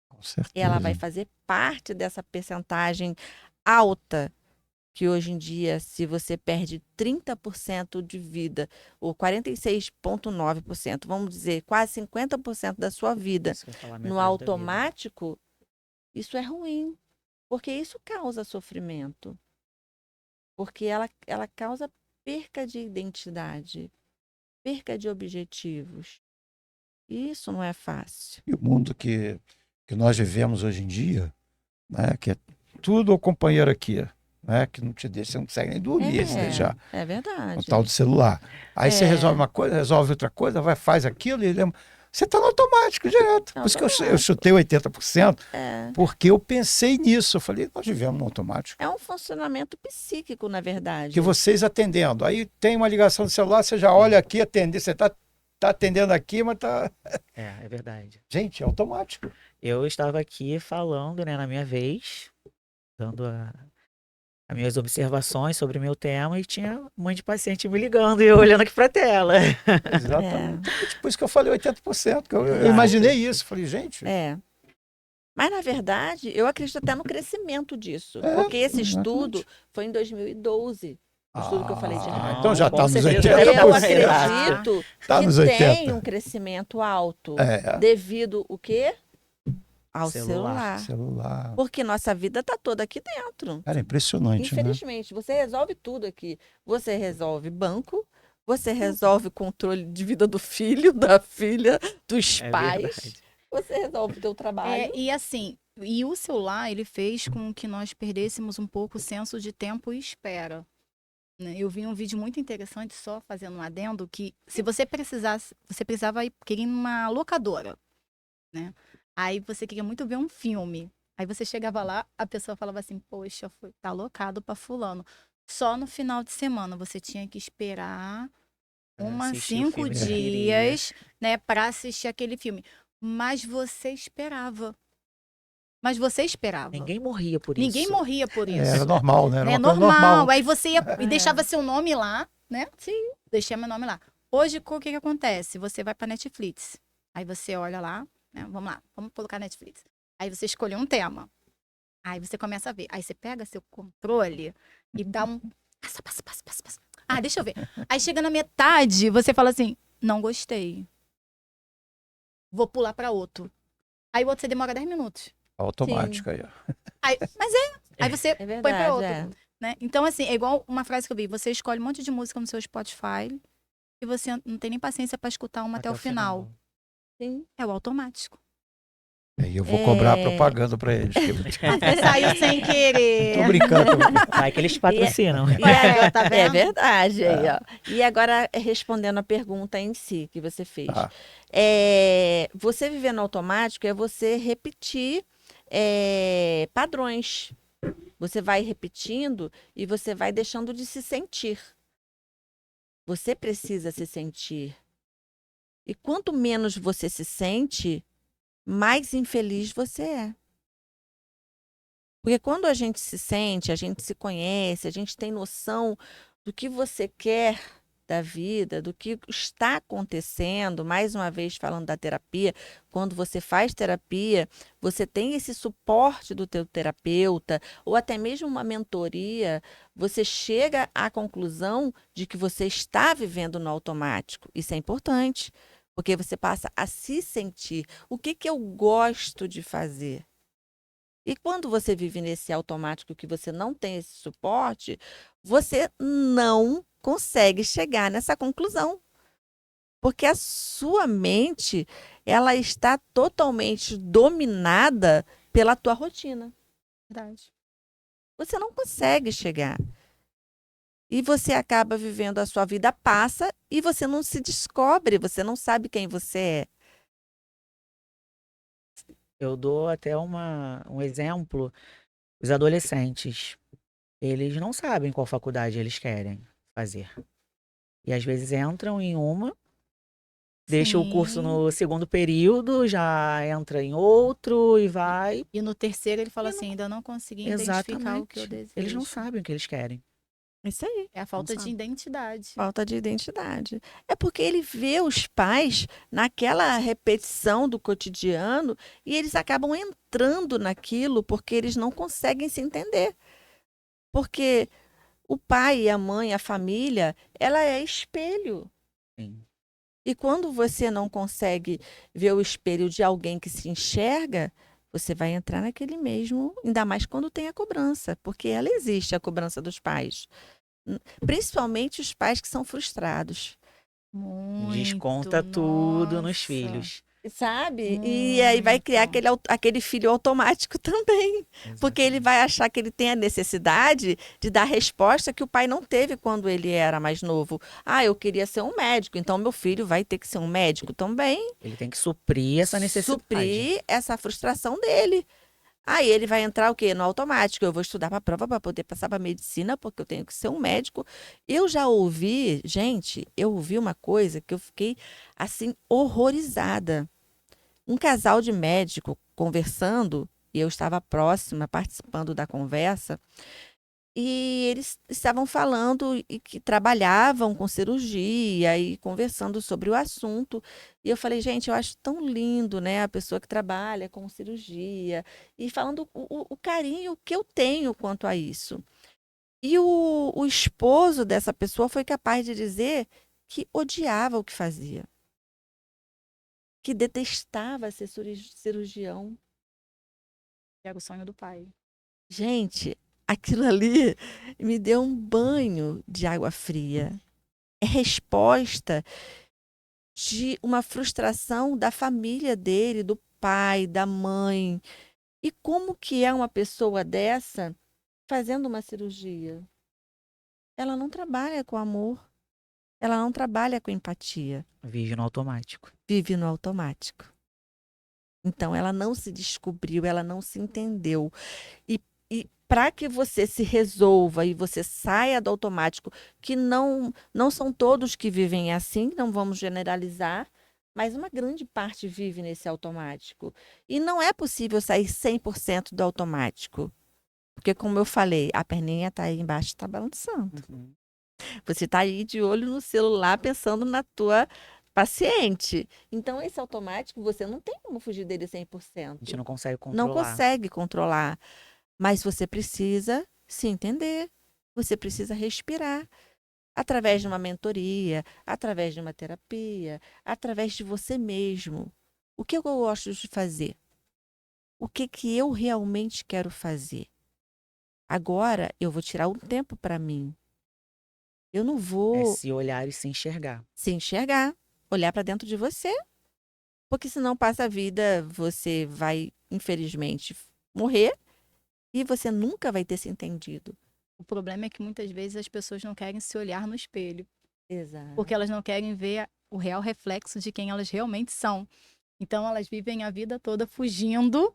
Com certeza. Ela vai fazer parte dessa percentagem alta, que hoje em dia, se você perde 30% de vida, ou 46,9%, vamos dizer, quase 50% da sua vida Isso que eu ia falar, no metade da vida. automático, isso é ruim, porque isso causa sofrimento. Porque ela causa perca de identidade, perca de objetivos. Isso não é fácil. E o mundo que nós vivemos hoje em dia, né, que é tudo o companheiro aqui, né, que não te deixa, você não consegue nem dormir, se deixar. É O verdade. tal do celular. Aí você resolve uma coisa, resolve outra coisa, faz aquilo e lembra. Você está no automático direto. Por isso que eu chutei 80%, porque eu pensei nisso. Eu falei, nós vivemos no automático. É um funcionamento psíquico, na verdade. Que vocês atendendo. Aí tem uma ligação do celular, você já olha aqui, atender. Você está atendendo aqui, mas tá. É verdade. Gente, é automático. Eu estava aqui falando, né, na minha vez, dando as minhas observações sobre o meu tema, e tinha um monte de paciente me ligando e eu olhando aqui para a tela. Exatamente. Por isso que eu falei 80%, que eu Exato. imaginei isso. Falei, gente. Mas, na verdade, eu acredito até no crescimento disso. Porque esse estudo foi em 2012. O estudo que eu falei de hardware. Então já Com está nos certeza 80%. deve tá Eu mais exato. acredito Tá que nos tem 80. um crescimento alto É. devido o quê? Ao Celular. Celular. Porque nossa vida está toda aqui dentro. Cara, é impressionante, né? Infelizmente, você resolve tudo aqui. Você resolve banco, você resolve controle de vida do filho, da filha, dos É pais. verdade. Você resolve o teu trabalho. E assim, E o celular, ele fez com que nós perdêssemos um pouco o senso de tempo e espera, né? Eu vi um vídeo muito interessante, só fazendo um adendo, que se você precisasse, você precisava querer ir numa locadora, né? Aí você queria muito ver um filme. Aí você chegava lá, a pessoa falava assim, poxa, tá alocado pra fulano. Só no final de semana você tinha que esperar Assistir o 5 filme que você queria. dias, né, pra assistir aquele filme. Mas você esperava. Mas você esperava. Ninguém morria por Ninguém isso. morria por isso. Era normal, né? Era É uma coisa normal. normal. Aí você ia e É. deixava seu nome lá, né? Sim. Deixei meu nome lá. Hoje, o que que acontece? Você vai pra Netflix. Aí você olha lá, né? Vamos lá, vamos colocar Netflix. Aí você escolhe um tema. Aí você começa a ver. Aí você pega seu controle e dá um. Passa, passa, passa, passa, passa. Ah, deixa eu ver. Aí chega na metade, você fala assim: não gostei. Vou pular pra outro. Aí o outro você demora 10 minutos. Automática aí, ó. Aí você É põe pra verdade, outro. é. Né? Então, assim, é igual uma frase que eu vi: você escolhe um monte de música no seu Spotify e você não tem nem paciência pra escutar uma até o final. Sim. É o automático. Aí eu vou cobrar É. propaganda pra eles. Você saiu sem querer. Tô brincando. Vai que eles patrocinam. E agora, tá é vendo? verdade aí, ó. E agora, respondendo a pergunta em si que você fez. Tá. Você viver no automático é você repetir padrões. Você vai repetindo e você vai deixando de se sentir. Você precisa se sentir. E quanto menos você se sente, mais infeliz você é. Porque quando a gente se sente, a gente se conhece, a gente tem noção do que você quer da vida, do que está acontecendo, mais uma vez falando da terapia, quando você faz terapia, você tem esse suporte do teu terapeuta, ou até mesmo uma mentoria, você chega à conclusão de que você está vivendo no automático. Isso é importante, porque você passa a se sentir. O que que eu gosto de fazer? E quando você vive nesse automático que você não tem esse suporte, você não consegue chegar nessa conclusão. Porque a sua mente, ela está totalmente dominada pela tua rotina. Verdade. Você não consegue chegar. E você acaba vivendo a sua vida passa e você não se descobre, você não sabe quem você é. Eu dou até um exemplo. Os adolescentes, eles não sabem qual faculdade eles querem fazer. E às vezes entram em uma, deixa o curso Sim. no segundo período, já entra em outro e vai. E no terceiro ele fala E não- assim: ainda não consegui identificar o que eu Exatamente. desejo. Eles não sabem o que eles querem. Isso aí. É a falta de sabe. identidade. Falta de identidade. É porque ele vê os pais naquela repetição do cotidiano e eles acabam entrando naquilo porque eles não conseguem se entender. Porque o pai, a mãe, a família, ela é espelho. Sim. E quando você não consegue ver o espelho de alguém que se enxerga, você vai entrar naquele mesmo, ainda mais quando tem a cobrança, porque ela existe, a cobrança dos pais. Principalmente os pais que são frustrados. Muito. Desconta tudo nos nossa. filhos. Sabe? E aí vai criar Muito. aquele filho automático também. Porque ele vai achar que ele tem a necessidade de dar resposta que o pai não teve quando ele era mais novo. Ah, eu queria ser um médico, então meu filho vai ter que ser um médico também. Ele tem que suprir essa necessidade. Suprir essa frustração dele. Aí ele vai entrar o quê? No automático. Eu vou estudar para a prova para poder passar para medicina, porque eu tenho que ser um médico. Eu já ouvi, gente, eu ouvi uma coisa que eu fiquei assim horrorizada. Um casal de médico conversando, e eu estava próxima, participando da conversa, e eles estavam falando e que trabalhavam com cirurgia e conversando sobre o assunto. E eu falei, gente, eu acho tão lindo, né, a pessoa que trabalha com cirurgia e falando o carinho que eu tenho quanto a isso. E o esposo dessa pessoa foi capaz de dizer que odiava o que fazia, que detestava ser cirurgião. Era o sonho do pai. Gente, aquilo ali me deu um banho de água fria. É resposta de uma frustração da família dele, do pai, da mãe, E como que é uma pessoa dessa fazendo uma cirurgia? Ela não trabalha com amor, ela não trabalha com empatia, Vive no automático. vive no automático. Então, ela não se descobriu, ela não se entendeu. E para que você se resolva e você saia do automático, que não são todos que vivem assim, não vamos generalizar, mas uma grande parte vive nesse automático. E não é possível sair 100% do automático. Porque, como eu falei, a perninha está aí embaixo, está balançando. Uhum. Você está aí de olho no celular pensando na tua paciente. Então, esse automático, você não tem como fugir dele A 100%. gente não consegue Não controlar. consegue controlar. Mas você precisa se entender. Você precisa respirar. Através de uma mentoria, através de uma terapia, através de você mesmo. O que eu gosto de fazer? O que que eu realmente quero fazer? Agora eu vou tirar um tempo para mim. Eu não É vou se olhar e se enxergar. se enxergar, olhar para dentro de você, porque senão passa a vida, você vai, infelizmente, morrer e você nunca vai ter se entendido. O problema é que muitas vezes as pessoas não querem se olhar no espelho, Exato. porque elas não querem ver o real reflexo de quem elas realmente são. Então elas vivem a vida toda fugindo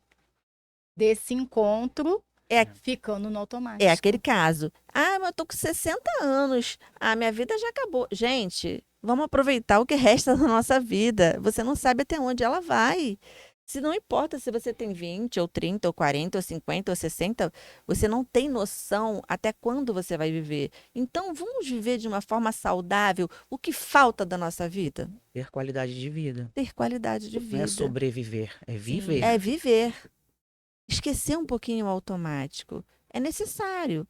desse encontro, É, ficando no automático. é aquele caso. Ah, mas eu tô com 60 anos. Ah, minha vida já acabou. Gente, vamos aproveitar o que resta da nossa vida. Você não sabe até onde ela vai. Se não importa se você tem 20, ou 30, ou 40, ou 50, ou 60, você não tem noção até quando você vai viver. Então, vamos viver de uma forma saudável o que falta da nossa vida? Ter qualidade de vida. Ter qualidade de Não é vida. sobreviver, é viver. É viver. Esquecer um pouquinho o automático. É necessário,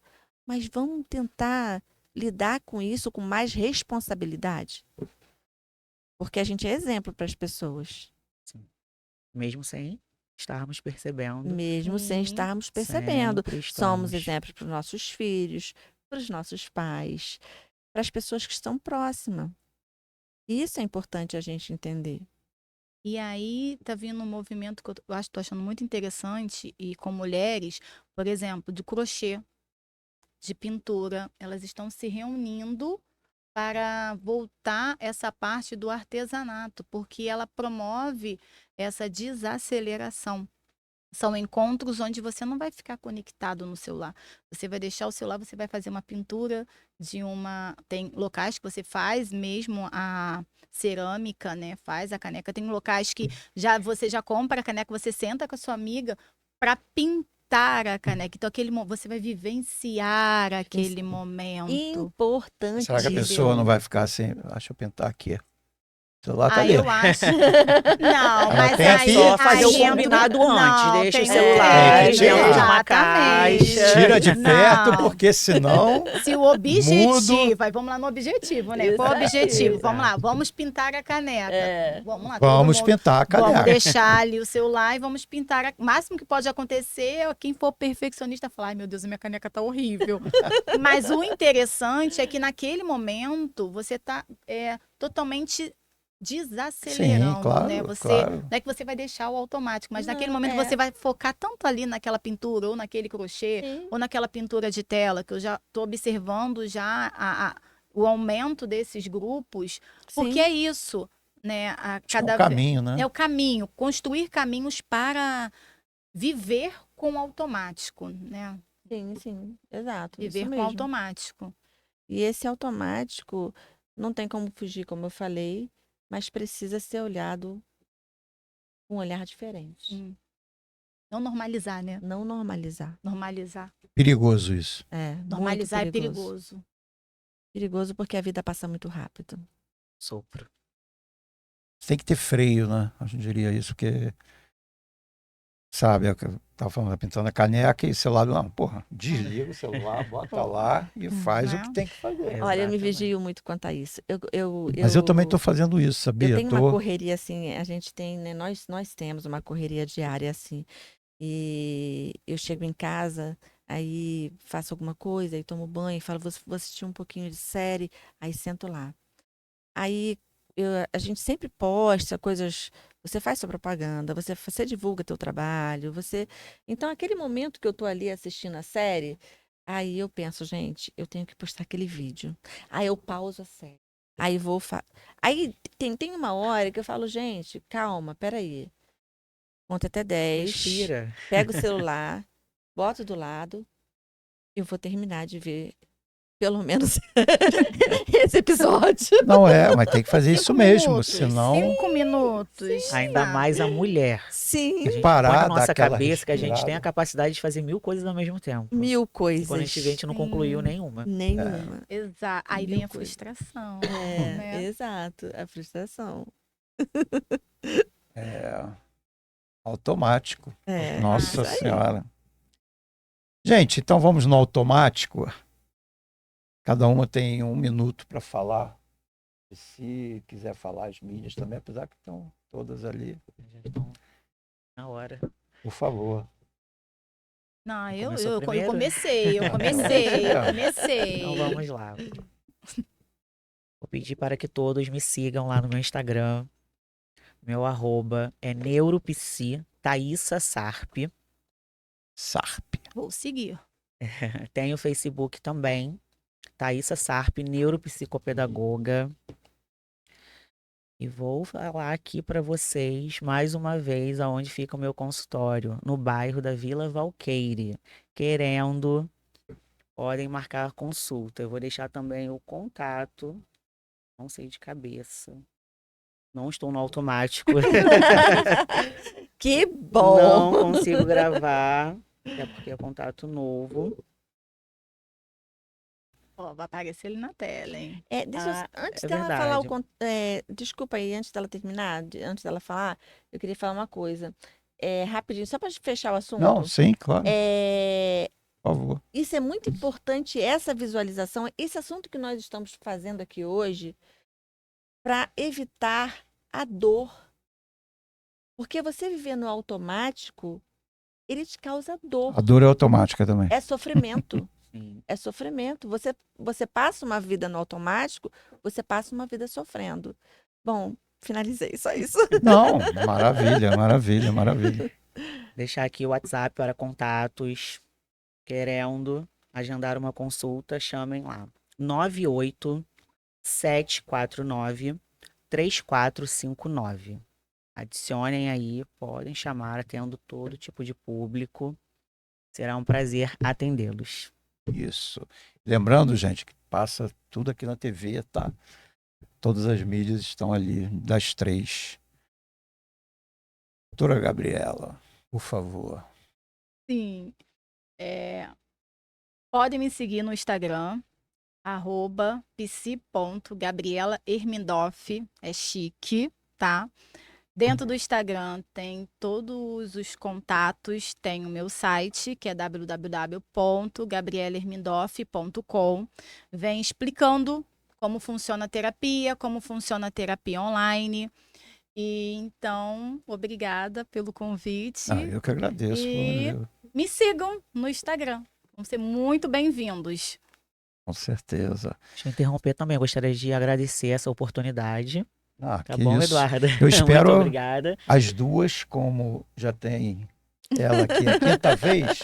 mas vamos tentar lidar com isso com mais responsabilidade. Porque a gente é exemplo para as pessoas, Sim. Mesmo sem estarmos percebendo. mesmo sem Sim. estarmos percebendo. Sempre Somos estamos. exemplos para os nossos filhos, para os nossos pais, para as pessoas que estão próximas. Isso é importante a gente entender. E aí tá vindo um movimento que eu acho, tô achando muito interessante, e com mulheres, por exemplo, de crochê, de pintura, elas estão se reunindo para voltar essa parte do artesanato, porque ela promove essa desaceleração. São encontros onde você não vai ficar conectado no celular. Você vai deixar o celular, você vai fazer uma pintura de uma. Tem locais que você faz mesmo a cerâmica, né? Faz a caneca. Tem locais que você já compra a caneca, você senta com a sua amiga para pintar a caneca. Então, você vai vivenciar aquele momento. Importante. Será que a pessoa não vai ficar assim? Deixa eu pintar aqui. O celular tá Ah, ali. eu acho. Não, Ela mas tem aí. que Só fazer o aí entra- combinado antes. Não, Deixa tem o celular tem que dentro de uma exatamente. caixa. Tira de Não. perto, porque senão. Se o objetivo, Mudo. aí vamos lá no objetivo, né? Isso Qual o objetivo? aí. Vamos lá, vamos pintar a caneca. É. Vamos lá, todo Vamos mundo. pintar a Vamos caneca. deixar ali o celular e vamos pintar. O máximo que pode acontecer é quem for perfeccionista falar: ai meu Deus, a minha caneca tá horrível. Mas o interessante é que naquele momento você tá totalmente desacelerando, Sim, claro, né? Você, claro. não é que você vai deixar o automático, mas naquele Não, momento é. você vai focar tanto ali naquela pintura ou naquele crochê Sim. ou naquela pintura de tela, que eu já estou observando já o aumento desses grupos, porque Sim. é isso, né? Acho que é o caminho, né? É o caminho, construir caminhos para viver com o automático, né? Sim, sim, exato. Viver Isso com o mesmo. automático. E esse automático não tem como fugir, como eu falei, mas precisa ser olhado com um olhar diferente. Sim. Não normalizar, né? Não normalizar. Normalizar. Perigoso isso. É, muito Normalizar é perigoso. perigoso. Perigoso porque a vida passa muito rápido. Sopro. Tem que ter freio, né? Eu diria isso, porque. Sabe, eu tava falando, pintando a caneca e o celular. Não, porra, desliga o celular, bota lá e faz o que tem que fazer. Olha, eu me Exatamente. vigio muito quanto a isso. Mas eu também estou fazendo isso, Eu sabia? tenho uma correria assim, a gente tem, né? Nós temos uma correria diária assim. E eu chego em casa, aí faço alguma coisa, aí tomo banho, falo, vou assistir um pouquinho de série, aí sento lá. Aí a gente sempre posta coisas, você faz sua propaganda, você divulga teu trabalho, você... Então, aquele momento que eu tô ali assistindo a série, aí eu penso, gente, eu tenho que postar aquele vídeo. Aí eu pauso a série. Aí vou... Aí tem uma hora que eu falo, gente, calma, peraí. Conta até 10, Respira. pega o celular, bota do lado, eu vou terminar de ver pelo menos esse episódio. Não é, mas tem que fazer isso mesmo, minutos, senão 5 minutos. Ainda mais a mulher. Sim, A gente parar, põe na dar nossa aquela cabeça que a gente tem a respirada. capacidade de fazer 1000 coisas ao mesmo tempo. mil E coisas. quando a gente vê, a gente não concluiu Sim. nenhuma. Nenhuma. Exato. Aí Mil vem a coisas. frustração, É, né? exato. A frustração. É automático. É, Nossa isso aí. Senhora. Gente, então vamos no automático. Cada uma tem 1 minuto para falar. E se quiser falar as mídias também, apesar que estão todas ali, Já estão na hora. por favor. Não, Você eu, começou eu, eu primeiro? comecei, eu comecei. Então vamos lá. Vou pedir para que todos me sigam lá no meu Instagram. Meu arroba é neuropsi, Thaísa Sarp. Sarp. Vou seguir. Tem o Facebook também, Thaísa Sarp, neuropsicopedagoga. E vou falar aqui para vocês, mais uma vez, aonde fica o meu consultório. No bairro da Vila Valqueire. Querendo, podem marcar consulta. Eu vou deixar também o contato. Não sei de cabeça. Não estou no automático. Que bom! Não consigo gravar. É porque é contato novo. Ó, vai aparecer ele na tela, hein? É, deixa eu- Ah, antes é dela falar verdade. desculpa aí, antes dela terminar, antes dela falar, eu queria falar uma coisa. Rapidinho, só para fechar o assunto. Não, sim, claro, É, por favor. isso é muito importante, essa visualização, esse assunto que nós estamos fazendo aqui hoje, para evitar a dor. Porque você viver no automático, ele te causa dor. A dor é automática também. É sofrimento. Sim. É sofrimento. Você passa uma vida no automático, você passa uma vida sofrendo. Bom, finalizei, só isso. Não, maravilha, maravilha, maravilha. Deixar aqui o WhatsApp para contatos. Querendo agendar uma consulta, chamem lá. 98-749-3459. Adicionem aí, podem chamar, atendo todo tipo de público. Será um prazer atendê-los. Isso. Lembrando, gente, que passa tudo aqui na TV, tá? Todas as mídias estão ali, das 3. Doutora Gabriela, por favor. Sim. Podem me seguir no Instagram, @psi.gabriela_hermindorf, é chique, tá? Dentro do Instagram tem todos os contatos, tem o meu site, que é www.gabrielahermindorf.com. Vem explicando como funciona a terapia online. E então, obrigada pelo convite. Eu que agradeço. E- Me sigam no Instagram. Vão ser muito bem-vindos. Com certeza. Deixa eu interromper também. Eu gostaria de agradecer essa oportunidade. Tá Que bom, isso. Eduarda? Eu espero- Muito obrigada. As duas, como já tem ela aqui a quinta vez. As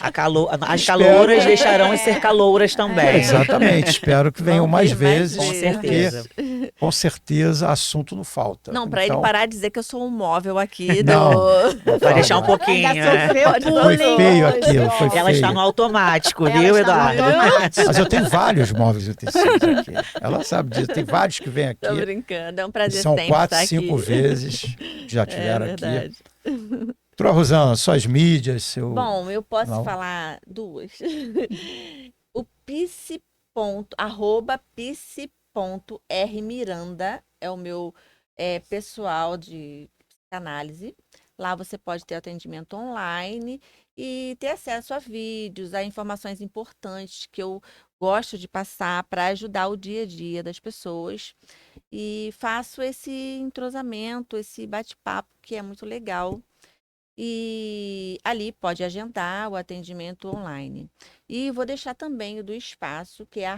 Espero- calouras deixarão de ser calouras também. Exatamente. Espero que venham Vão mais vir mais vezes. Com vezes. certeza. Porque, com certeza, assunto não falta. Não, para ele Então, parar de dizer que eu sou um móvel aqui. Não. Vai deixar um pouquinho. Já né? sofreu Pode bullying Foi feio hoje, aquilo, ó. foi Ela feio. está no automático, Ela viu, está no Eduardo? automático. Mas eu tenho vários móveis de tecidos aqui. Ela sabe disso. Tem vários que vêm aqui. Tô brincando, é um prazer São sempre 4, estar 5 aqui. vezes que já É tiveram aqui. verdade. Doutora Rosana, suas mídias, seu. Bom, eu posso Não. falar duas. O psi. Arroba psi.rmiranda é o meu pessoal de psicanálise. Lá você pode ter atendimento online e ter acesso a vídeos, a informações importantes que eu gosto de passar para ajudar o dia a dia das pessoas. E faço esse entrosamento, esse bate-papo que é muito legal. E ali pode agendar o atendimento online. E vou deixar também o do espaço, que é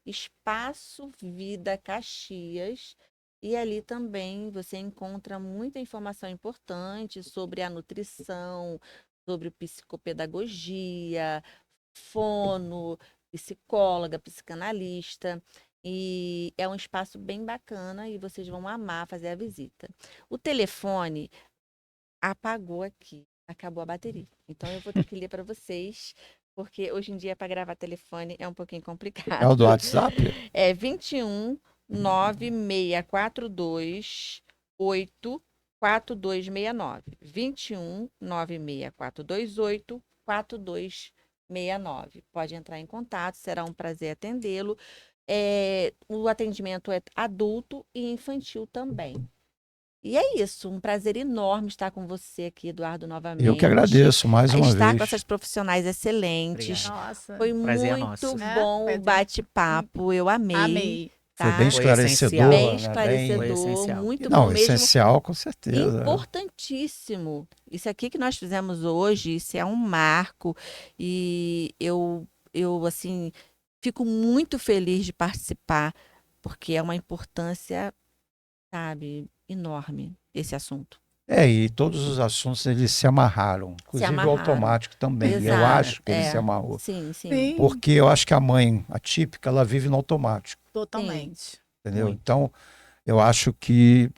@Espaço Vida Caxias. E ali também você encontra muita informação importante sobre a nutrição, sobre psicopedagogia, fono, psicóloga, psicanalista. E é um espaço bem bacana e vocês vão amar fazer a visita. O telefone apagou aqui, acabou a bateria. Então eu vou ter que ler para vocês, porque hoje em dia para gravar telefone é um pouquinho complicado. É o do WhatsApp? É 21 9642 84269. 21 96428 4269. Pode entrar em contato, será um prazer atendê-lo. O atendimento é adulto e infantil também. E é isso, um prazer enorme estar com você aqui, Eduardo, novamente. Eu que agradeço mais uma Estar vez. com essas profissionais excelentes. Obrigado. Nossa, Foi Prazer é muito nosso. bom Foi o bate-papo, eu amei. amei. Foi Tá? bem Foi esclarecedor. essencial. Bem né? esclarecedor, Foi essencial. muito Não, bom mesmo. essencial, com certeza. Importantíssimo. Isso aqui que nós fizemos hoje, isso é um marco. E eu assim, fico muito feliz de participar, porque é uma importância, sabe, enorme esse assunto. E todos os assuntos eles se amarraram. Inclusive amarraram. o automático também. Eu Exato, acho que ele é. se amarrou. Sim, sim. Sim, Porque eu acho que a mãe atípica, ela vive no automático, totalmente. entendeu? Muito. Então, eu acho que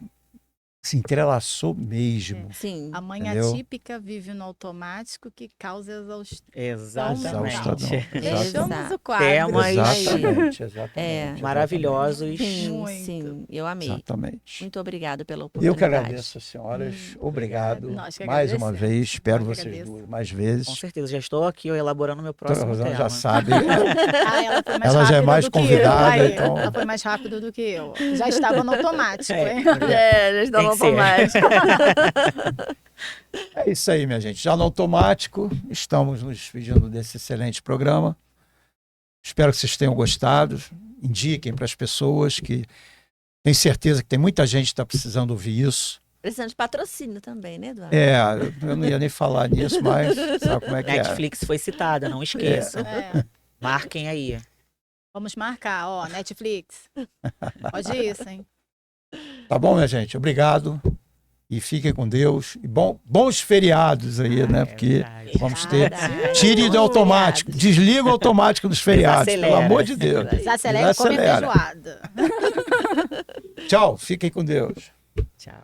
se entrelaçou mesmo. Sim. A mãe Entendeu? atípica vive no automático que causa exaustão. Exatamente. Exaustadão. Fechamos Exato. o quadro. Temas Exatamente, É. exatamente. maravilhosos. Sim, Muito. sim. Eu amei. Exatamente. Muito obrigada pela Eu oportunidade. que agradeço, senhoras. Obrigado. Nós que Mais uma agradecemos. vez. Espero Nós que vocês agradecemos. duas mais Com vezes. certeza, já estou aqui elaborando meu A próximo Rosana tema. já sabe. Ah, ela foi mais Ela já é rápida mais do que eu. convidada, Aí, então- Ela foi mais rápida do que eu. Já estava no automático, hein? Já está no Tem que ser. automático. É isso aí, minha gente. Já no automático, estamos nos despedindo desse excelente programa. Espero que vocês tenham gostado. Indiquem para as pessoas que tenho certeza que tem muita gente que está precisando ouvir isso. Precisando de patrocínio também, né, Eduardo? Eu não ia nem falar nisso, mas sabe como é que é? Netflix foi citada, não esqueçam. É. Marquem aí. Vamos marcar, ó, Netflix. Pode isso, hein? Tá bom, minha gente? Obrigado. E fiquem com Deus. E bons feriados aí, né? Porque verdade. vamos ter. Verdade. Tire do automático. Desliga o automático dos feriados, Desacelera. pelo amor de Deus. Desacelera e come Desacelera. feijoada. Tchau. Fiquem com Deus. Tchau.